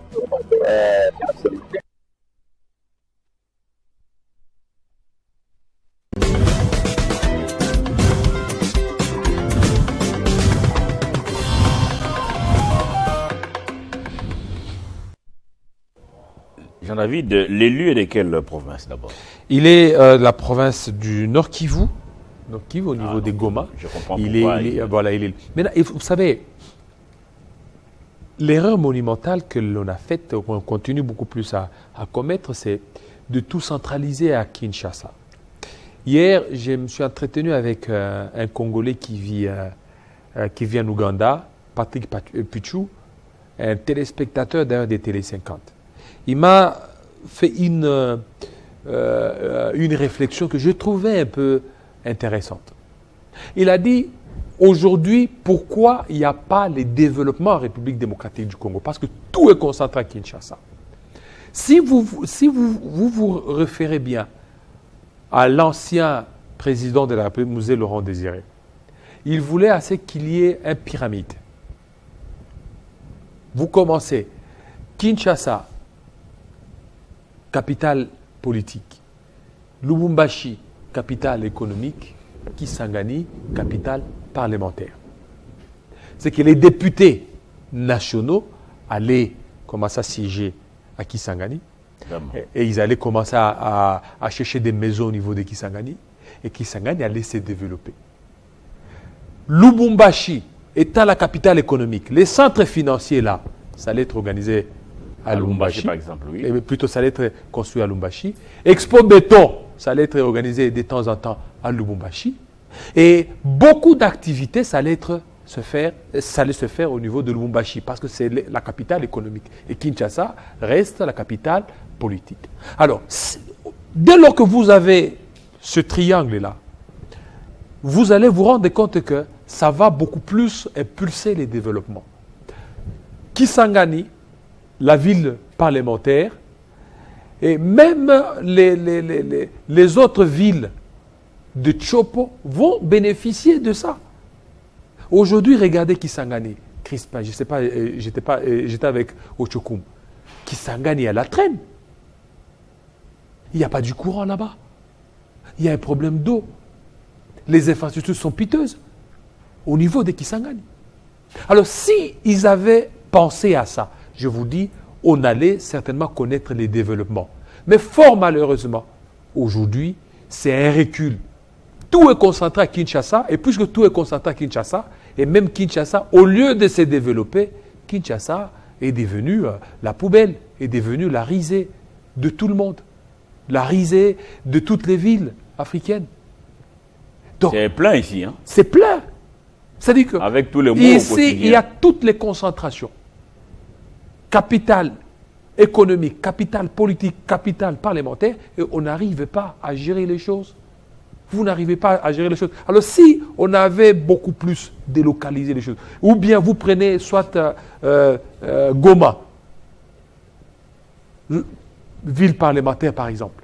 Jean-David, l'élu est de quelle province d'abord? Il est de la province du Nord Kivu, au niveau des Goma. Je comprends pourquoi. Voilà, il est. Maintenant, vous savez, l'erreur monumentale que l'on a faite, qu'on continue beaucoup plus à commettre, c'est de tout centraliser à Kinshasa. Hier, je me suis entretenu avec un Congolais qui vit en Ouganda, Patrick Pichou, un téléspectateur d'ailleurs des Télé 50. Il m'a fait une réflexion que je trouvais un peu intéressante. Il a dit, aujourd'hui, pourquoi il n'y a pas les développements en République démocratique du Congo? Parce que tout est concentré à Kinshasa. Si vous vous référez bien à l'ancien président de la République, Musée Laurent Désiré, il voulait assez qu'il y ait un pyramide. Vous commencez Kinshasa, capitale politique, Lubumbashi, capitale économique, Kisangani, capitale parlementaire. C'est que les députés nationaux allaient commencer à siéger à Kisangani et ils allaient commencer à chercher des maisons au niveau de Kisangani et Kisangani allait se développer. Lubumbashi étant la capitale économique, les centres financiers là, ça allait être organisé à Lubumbashi, par exemple, oui. Et plutôt, ça allait être construit à Lubumbashi. Expo Béton, ça allait être organisé de temps en temps à Lubumbashi. Et beaucoup d'activités, ça allait se faire au niveau de Lubumbashi, parce que c'est la capitale économique. Et Kinshasa reste la capitale politique. Alors, dès lors que vous avez ce triangle-là, vous allez vous rendre compte que ça va beaucoup plus impulser les développements. Kisangani, la ville parlementaire, et même les autres villes de Chopo vont bénéficier de ça. Aujourd'hui, regardez Kisangani, Crispin, je ne sais pas, j'étais avec Ochokum. Kisangani à la traîne. Il n'y a pas du courant là-bas. Il y a un problème d'eau. Les infrastructures sont piteuses au niveau de Kisangani. Alors, si ils avaient pensé à ça, je vous dis, on allait certainement connaître les développements. Mais fort malheureusement, aujourd'hui, c'est un recul. Tout est concentré à Kinshasa, et puisque tout est concentré à Kinshasa, et même Kinshasa, au lieu de se développer, Kinshasa est devenu la poubelle, est devenu la risée de tout le monde, la risée de toutes les villes africaines. Donc, c'est plein ici. Hein? C'est plein. C'est-à-dire que avec tous les mots ici, il y a toutes les concentrations. Capitale économique, capitale politique, capitale parlementaire, et on n'arrive pas à gérer les choses. Vous n'arrivez pas à gérer les choses. Alors si on avait beaucoup plus délocalisé les choses, ou bien vous prenez soit Goma, ville parlementaire par exemple,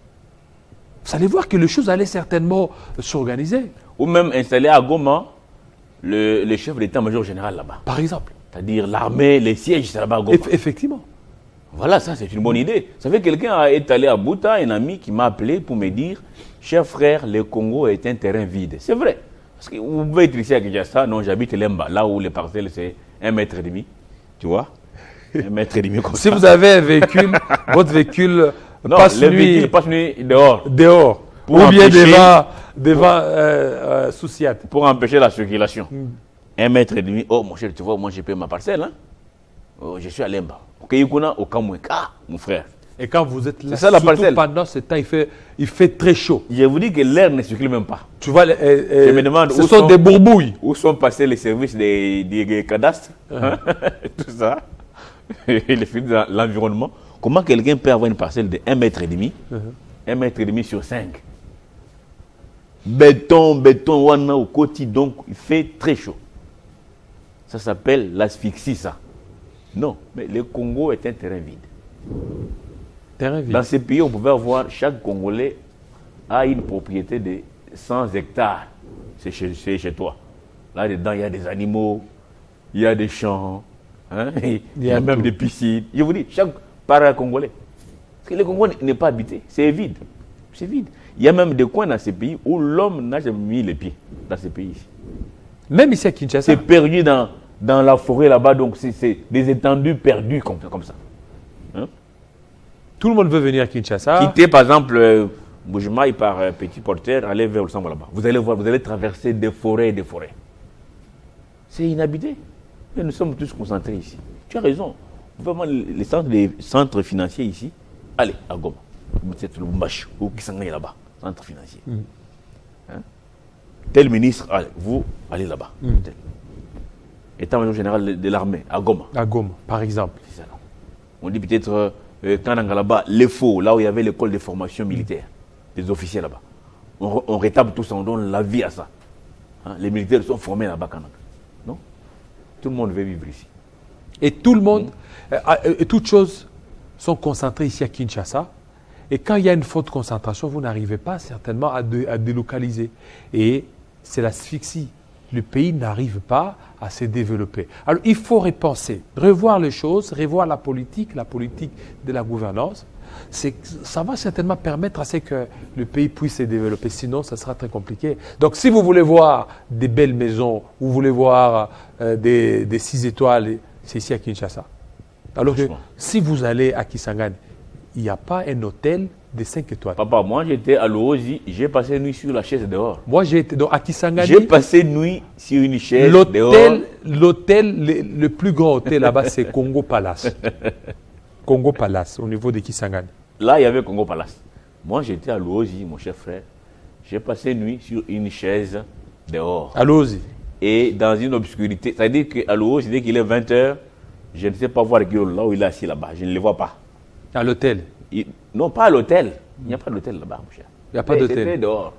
vous allez voir que les choses allaient certainement s'organiser. Ou même installer à Goma le chef de l'état-major général là-bas. Par exemple. C'est-à-dire l'armée, les sièges, c'est là-bas à Goma. Effectivement. Voilà, ça c'est une bonne idée. Ça fait que quelqu'un est allé à Bouta, un ami qui m'a appelé pour me dire, cher frère, le Congo est un terrain vide. C'est vrai. Parce que vous pouvez être ici à Kinshasa, non, j'habite Lemba, là où les parcelles c'est 1,5 mètre. Tu vois 1,5 mètre comme si ça. vous avez un véhicule, votre véhicule passe nuit dehors. Dehors. Pour ou bien empêcher, devant Soussiat. Pour empêcher la circulation. 1,5 mètre. Oh mon cher, tu vois, moi j'ai payé ma parcelle. Hein? Oh, je suis à Lemba. Au Kamoueka, mon frère. Et quand vous êtes là, ça, la parcelle. Pendant ce temps, il fait très chaud. Je vous dis que l'air ne circule même pas. Tu vois, je me demande ce sont des bourbouilles. Où sont passés les services des cadastres, tout ça, et les films de l'environnement. Comment quelqu'un peut avoir une parcelle de 1,5 mètre, 1,5 mètre sur 5? Béton, wana au côté, donc il fait très chaud. Ça s'appelle l'asphyxie, ça. Non, mais le Congo est un terrain vide. Terrain vide. Dans ces pays, on pouvait avoir, chaque Congolais a une propriété de 100 hectares. C'est chez toi. Là-dedans, il y a des animaux, il y a des champs, hein, il y a même des piscines. Je vous dis, chaque para-Congolais. Parce que le Congo n'est pas habité, c'est vide. C'est vide. Il y a même des coins dans ces pays où l'homme n'a jamais mis les pieds, dans ces pays. Même ici à Kinshasa. C'est perdu dans la forêt là-bas, donc c'est des étendues perdues comme ça. Hein? Tout le monde veut venir à Kinshasa. Quitter par exemple Bujumaï par Petit Porteur, aller vers le centre là-bas. Vous allez voir, vous allez traverser des forêts et des forêts. C'est inhabité. Mais nous sommes tous concentrés ici. Tu as raison. Vraiment, les centres financiers ici, allez, à Goma. C'est le Mbash ou Kisangani là-bas, centre financier. Hein? Tel ministre, allez, vous, allez là-bas. État-major général de l'armée, à Goma. À Goma, par exemple. C'est ça, non? On dit peut-être Kananga là-bas, les faux, là où il y avait l'école de formation militaire, des officiers là-bas. On rétable tout ça, on donne la vie à ça. Hein? Les militaires sont formés là-bas, Kananga. Non? Tout le monde veut vivre ici. Et tout le monde, et toutes choses sont concentrées ici à Kinshasa. Et quand il y a une faute de concentration, vous n'arrivez pas certainement à délocaliser. Et c'est l'asphyxie. Le pays n'arrive pas à se développer. Alors il faut repenser, revoir les choses, revoir la politique de la gouvernance. Ça va certainement permettre à ce que le pays puisse se développer. Sinon, ça sera très compliqué. Donc si vous voulez voir des belles maisons, vous voulez voir des 6 étoiles, c'est ici à Kinshasa. Alors que si vous allez à Kisangani, il n'y a pas un hôtel de 5 étoiles. Papa, moi j'étais à Loozi, j'ai passé une nuit sur la chaise dehors. Moi j'ai été donc à Kisangani. J'ai passé une nuit sur une chaise dehors. L'hôtel, le plus grand hôtel là-bas, c'est Congo Palace. Congo Palace, au niveau de Kisangani. Là, il y avait Congo Palace. Moi j'étais à Loozi, mon cher frère. J'ai passé une nuit sur une chaise dehors. À Loozi. Et dans une obscurité. C'est-à-dire qu'à Loozi, dès qu'il est 20h, je ne sais pas voir Guillaume là où il est assis là-bas. Je ne le vois pas. À l'hôtel? Non, pas à l'hôtel. Il n'y a pas d'hôtel là-bas, mon cher. Il n'y a pas d'hôtel. C'était dehors.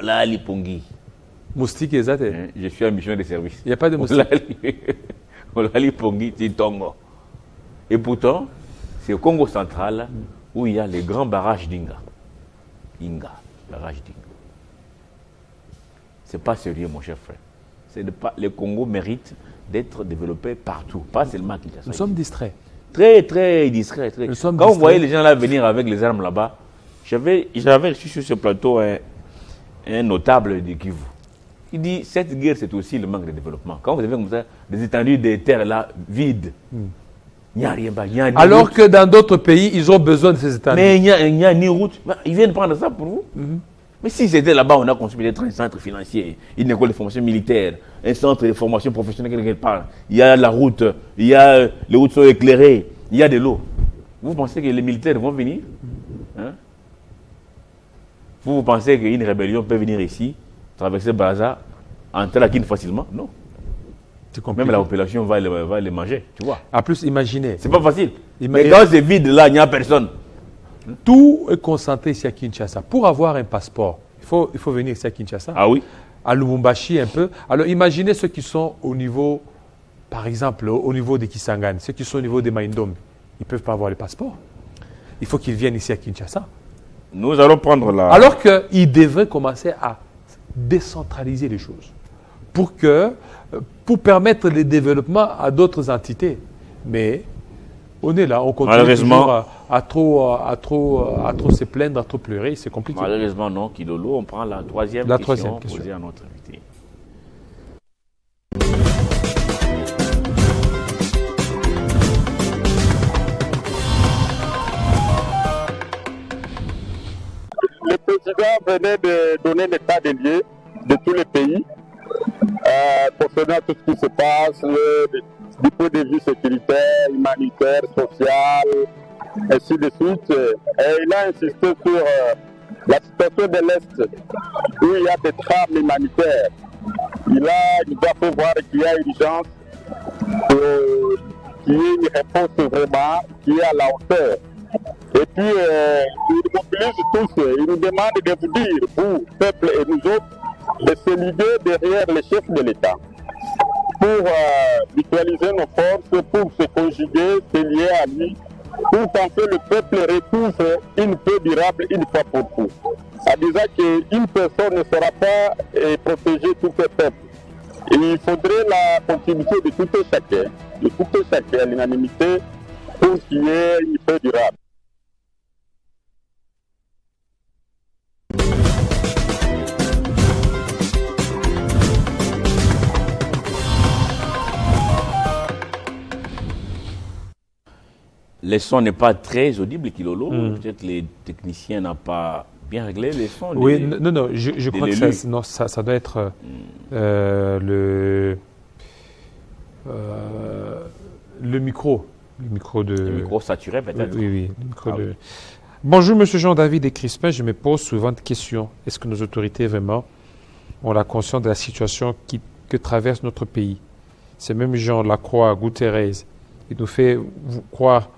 Là, Lipongi. Moustique et Zate. Je suis en mission de service. Il n'y a pas de moustique. Là, Lipongi, Tongo. Et pourtant, c'est au Congo central où il y a les grands barrages d'Inga. Barrage d'Inga. C'est pas sérieux, mon cher frère. Le Congo mérite d'être développé partout, pas seulement à Kinshasa. Nous sommes distraits. Très, très discret. Quand vous voyez les gens là venir avec les armes là-bas, j'avais reçu sur ce plateau un notable de Kivu. Il dit, cette guerre, c'est aussi le manque de développement. Quand vous avez comme ça des étendues de terres là, vides, il n'y a rien. Alors que dans d'autres pays, ils ont besoin de ces étendues. Mais il n'y a ni route. Ils viennent prendre ça pour vous. Mais si c'était là-bas, on a construit peut-être un centre financier, une école de formation militaire, un centre de formation professionnelle quelque part. Il y a la route, les routes sont éclairées, il y a de l'eau. Vous pensez que les militaires vont venir? Hein? Vous pensez qu'une rébellion peut venir ici, traverser Brazza, entrer à Kin facilement? Non. Même la population va les manger, tu vois. En plus, imaginez. C'est pas facile. Mais quand c'est vide là, il n'y a personne. Tout est concentré ici à Kinshasa. Pour avoir un passeport, il faut venir ici à Kinshasa. Ah oui? À Lubumbashi un peu. Alors imaginez ceux qui sont au niveau, par exemple, au niveau de Kisangani, ceux qui sont au niveau de Maïndombe. Ils ne peuvent pas avoir le passeport. Il faut qu'ils viennent ici à Kinshasa. Nous allons prendre la... Alors qu'ils devraient commencer à décentraliser les choses pour permettre le développement à d'autres entités. Mais on est là, on continue toujours à trop se plaindre, à trop pleurer, c'est compliqué. Malheureusement non, Kidolo, on prend la troisième question posée à notre invité. Le président venait de donner l'état des lieux de tous les pays concernant tout ce qui se passe du point de vue sécuritaire, humanitaire, social, ainsi de suite. Et il a insisté sur la situation de l'Est, où il y a des trames humanitaires. Il doit voir qu'il y a urgence, qu'il y ait une réponse vraiment qui est à la hauteur. Et puis, il nous mobilise tous, il nous demande de vous dire, vous, peuple et nous autres, de se leader derrière les chefs de l'État. pour mutualiser nos forces, pour se conjuguer, se lier à lui, pour qu'enfin le peuple recouvre une paix durable une fois pour toutes. En disant qu'une personne ne sera pas protéger tout le peuple. Il faudrait la continuité de tout et chacun, l'unanimité, pour qu'il y ait une paix durable. Les sons n'est pas très audible, Kilolo. Peut-être les techniciens n'ont pas bien réglé les sons. Oui, non, je crois que ça doit être le micro. Le micro saturé peut-être. Oui, le micro de... Bonjour, monsieur Jean-David et Crispin. Je me pose souvent de questions. Est-ce que nos autorités vraiment ont la conscience de la situation que traverse notre pays? C'est même Jean Lacroix, Guterres. Il nous fait croire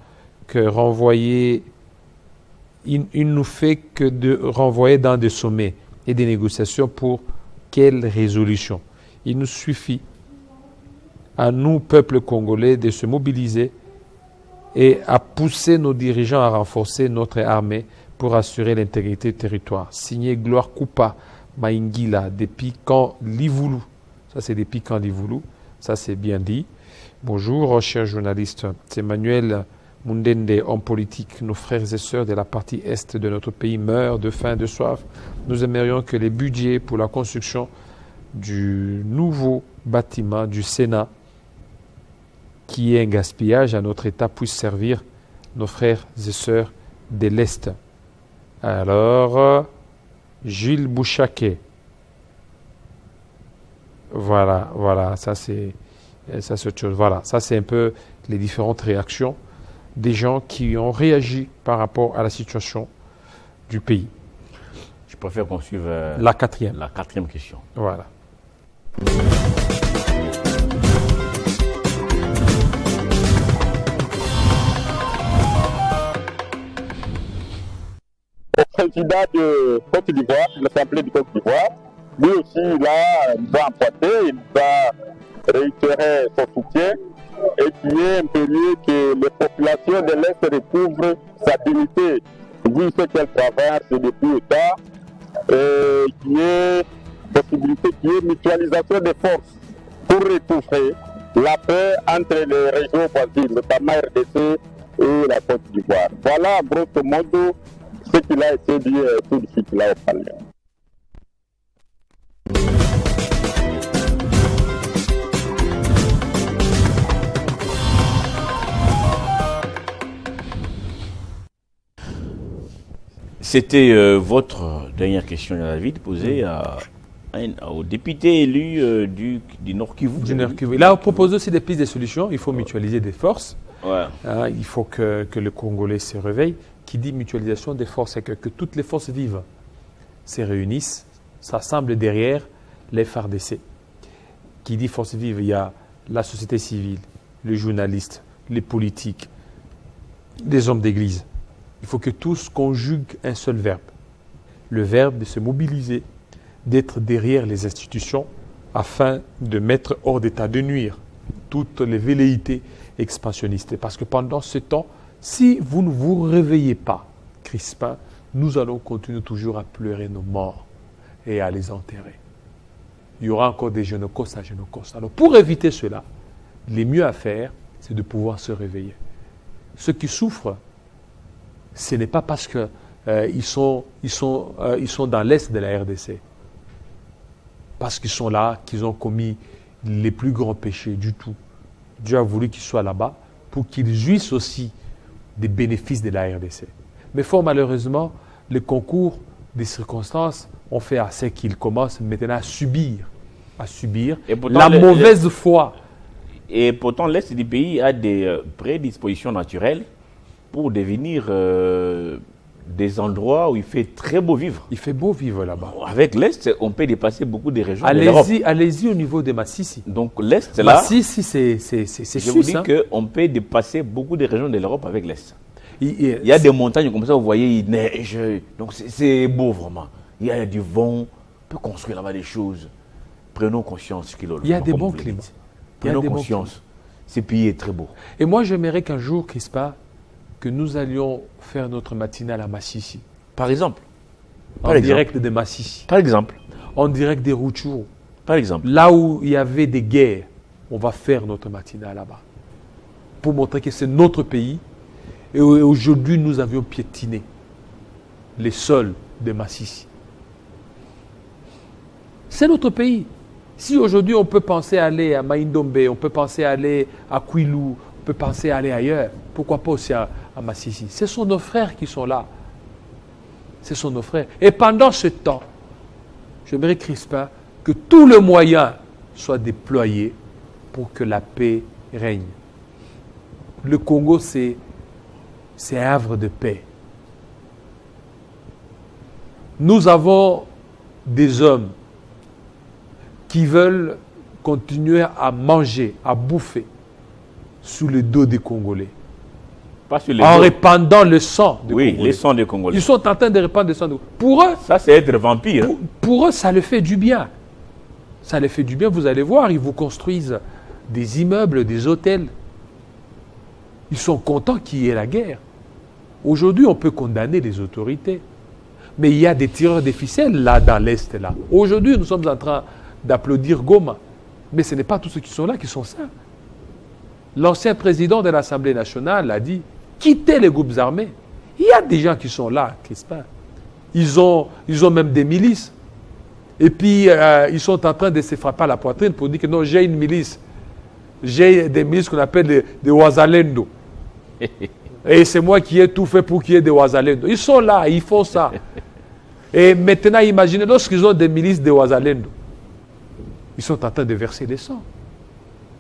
que renvoyer, il nous fait que de renvoyer dans des sommets et des négociations pour quelle résolution? Il nous suffit à nous, peuple congolais, de se mobiliser et à pousser nos dirigeants à renforcer notre armée pour assurer l'intégrité du territoire. Signé Gloire Koupa Maïngila depuis camp Livoulou. Ça, c'est depuis camp Livoulou. Ça, c'est bien dit. Bonjour, chers journalistes. C'est Manuel Mundende, homme politique. Nos frères et sœurs de la partie est de notre pays meurent de faim, de soif. Nous aimerions que les budgets pour la construction du nouveau bâtiment du Sénat, qui est un gaspillage à notre État, puissent servir nos frères et sœurs de l'Est. Alors, Gilles Bouchaquet. Voilà, ça c'est autre chose. Voilà, ça c'est un peu les différentes réactions des gens qui ont réagi par rapport à la situation du pays. Je préfère qu'on suive la quatrième question. Voilà. Le président de Côte d'Ivoire, de l'Assemblée de Côte d'Ivoire, lui aussi, là, il va emporter, il va réitérer son soutien et qui est impérieux que les populations de l'Est recouvrent sa dignité, vu ce qu'elle traverse depuis le temps, et qui est possibilité, qui est mutualisation des forces pour recouvrer la paix entre les régions voisines, notamment RDC et la Côte d'Ivoire. Voilà, grosso modo, ce qu'il a été dit tout de suite là au Parlement. C'était votre dernière question, David, posée au député élu du Nord Kivu. Du Nord Kivu. Là, on propose aussi des pistes de solutions. Il faut mutualiser des forces. Ouais. Il faut que le Congolais se réveille. Qui dit mutualisation des forces, c'est que toutes les forces vives se réunissent, s'assemblent derrière les FARDC. Qui dit forces vives, il y a la société civile, les journalistes, les politiques, les hommes d'église. Il faut que tous conjuguent un seul verbe. Le verbe de se mobiliser, d'être derrière les institutions afin de mettre hors d'état de nuire toutes les velléités expansionnistes. Parce que pendant ce temps, si vous ne vous réveillez pas, Crispin, nous allons continuer toujours à pleurer nos morts et à les enterrer. Il y aura encore des génocostes à génocostes. Alors pour éviter cela, le mieux à faire, c'est de pouvoir se réveiller. Ceux qui souffrent, ce n'est pas parce qu'ils sont dans l'est de la RDC, parce qu'ils sont là, qu'ils ont commis les plus grands péchés du tout. Dieu a voulu qu'ils soient là-bas pour qu'ils jouissent aussi des bénéfices de la RDC. Mais fort malheureusement, le concours des circonstances ont fait assez qu'ils commencent maintenant à subir la mauvaise foi. Et pourtant, l'Est du pays a des prédispositions naturelles pour devenir des endroits où il fait très beau vivre. Il fait beau vivre là-bas. Avec l'Est, on peut dépasser beaucoup des régions de l'Europe. Allez-y au niveau de Massissi. Donc l'Est, là, Massissi, c'est je vous dis qu'on peut dépasser beaucoup des régions de l'Europe avec l'Est. Il y a des montagnes comme ça, vous voyez, il neige. Donc c'est beau vraiment. Il y a du vent, on peut construire là-bas des choses. Prenons conscience. Il y a des bons climats. Prenons conscience. Ce pays est très beau. Et moi, j'aimerais qu'un jour, Crispa, que nous allions faire notre matinale à Massissi. Par exemple. En direct de Massissi. Par exemple. En direct des Rutshuru. Par exemple. Là où il y avait des guerres, on va faire notre matinale là-bas. Pour montrer que c'est notre pays. Et aujourd'hui, nous avions piétiné les sols de Massissi. C'est notre pays. Si aujourd'hui on peut penser aller à Maïndombe, on peut penser aller à Kwilu, on peut penser aller ailleurs, pourquoi pas aussi à Massissi? Ce sont nos frères qui sont là. Ce sont nos frères. Et pendant ce temps, j'aimerais, Crispin, que tous les moyens soient déployés pour que la paix règne. Le Congo, c'est un havre de paix. Nous avons des hommes qui veulent continuer à manger, à bouffer sous le dos des Congolais. Pas sur les en dos. répandant le sang des Oui, Congolais. les sangs des Congolais. Ils sont en train de répandre le sang des Congolais. Pour eux, Ça, c'est être vampire. pour eux, ça leur fait du bien. Ça leur fait du bien, vous allez voir, ils vous construisent des immeubles, des hôtels. Ils sont contents qu'il y ait la guerre. Aujourd'hui, on peut condamner les autorités. Mais il y a des tireurs de ficelles là, dans l'Est. Là. Aujourd'hui, nous sommes en train d'applaudir Goma. Mais ce n'est pas tous ceux qui sont là qui sont ça. L'ancien président de l'Assemblée nationale a dit « Quittez les groupes armés ». Il y a des gens qui sont là, Crispin. Ils ont même des milices. Et puis, ils sont en train de se frapper à la poitrine pour dire que non, j'ai une milice. J'ai des milices qu'on appelle des Ouazalendo. Et c'est moi qui ai tout fait pour qu'il y ait des Ouazalendo. Ils sont là, ils font ça. Et maintenant, imaginez, lorsqu'ils ont des milices de Ouazalendo, ils sont en train de verser des sangs.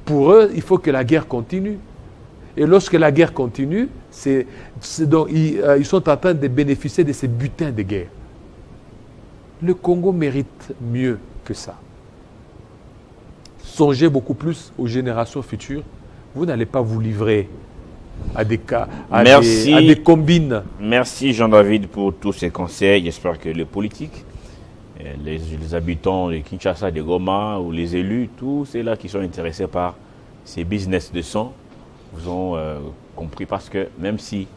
Pour eux, il faut que la guerre continue. Et lorsque la guerre continue, donc, ils sont en train de bénéficier de ces butins de guerre. Le Congo mérite mieux que ça. Songez beaucoup plus aux générations futures. Vous n'allez pas vous livrer à des combines. Merci Jean-David pour tous ces conseils. J'espère que les politiques, les habitants de Kinshasa, de Goma ou les élus, tous ceux-là qui sont intéressés par ces business de sang, vous ont compris, parce que même si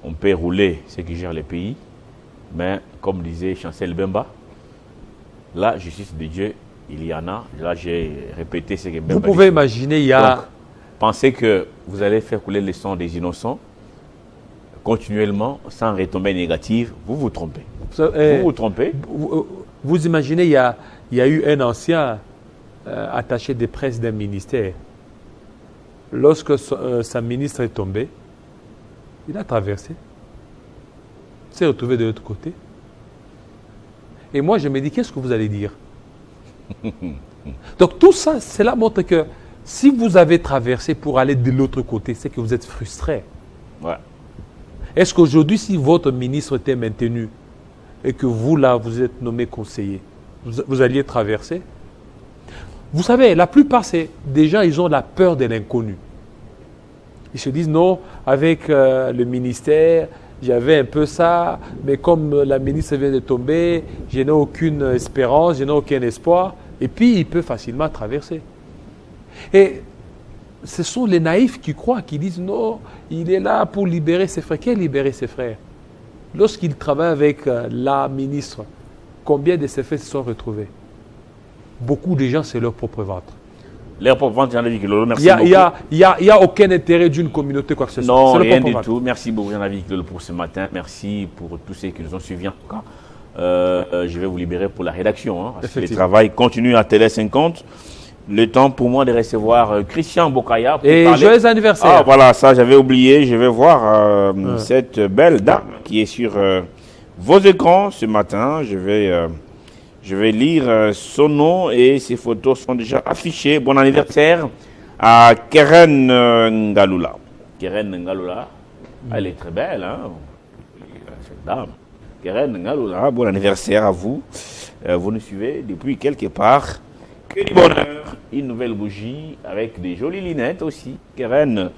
on peut rouler ceux qui gèrent les pays, mais comme disait Chancel Bemba, la justice de Dieu, il y en a. Là, j'ai répété ce que Bemba Vous pouvez imaginer, il y a... Donc, pensez que vous allez faire couler le sang des innocents continuellement, sans retombées négatives, vous vous trompez. Vous vous trompez. Vous imaginez, il y a eu un ancien attaché de presse d'un ministère. Lorsque sa ministre est tombée, il a traversé. Il s'est retrouvé de l'autre côté. Et moi, je me dis, qu'est-ce que vous allez dire? Donc tout ça, cela montre que si vous avez traversé pour aller de l'autre côté, c'est que vous êtes frustré. Ouais. Est-ce qu'aujourd'hui, si votre ministre était maintenu et que vous, là, vous êtes nommé conseiller, vous alliez traverser? Vous savez, la plupart, c'est des gens, ils ont la peur de l'inconnu. Ils se disent, non, avec le ministère, j'avais un peu ça, mais comme la ministre vient de tomber, je n'ai aucune espérance, je n'ai aucun espoir. Et puis, il peut facilement traverser. Et ce sont les naïfs qui croient, qui disent, non, il est là pour libérer ses frères. Quel libérer ses frères? Lorsqu'il travaille avec la ministre, combien de ses frères se sont retrouvés? Beaucoup de gens, c'est leur propre ventre. Leur propre ventre, Jean-David Kilolo, merci Il beaucoup. n'y a aucun intérêt d'une communauté, quoi que ce soit. Non, C'est le rien propre du ventre. tout. Merci beaucoup, Jean-David Kilolo, pour ce matin. Merci pour tous ceux qui nous ont suivis en tout cas. Je vais vous libérer pour la rédaction. Hein, parce que le travail continue à Télé 50. Le temps pour moi de recevoir Christian Bokaya. Pour Et parler. joyeux anniversaire. Ah voilà, ça j'avais oublié. Je vais voir cette belle dame qui est sur vos écrans ce matin. Je vais lire son nom et ses photos sont déjà affichées. Bon anniversaire à Keren Ngalula. Keren Ngalula, elle est très belle, hein, cette dame. Keren Ngalula, bon anniversaire à vous. Vous nous suivez depuis quelque part. Que du bonheur, une nouvelle bougie avec des jolies lunettes aussi. Keren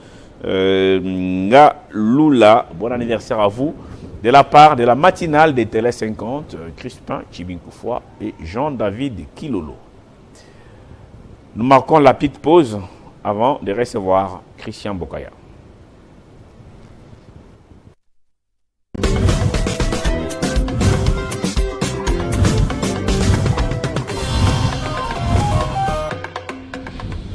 Ngalula, bon anniversaire à vous. De la part de la matinale des Télé 50, Crispin Chibinkoufwa et Jean-David Kilolo. Nous marquons la petite pause avant de recevoir Christian Bokaya.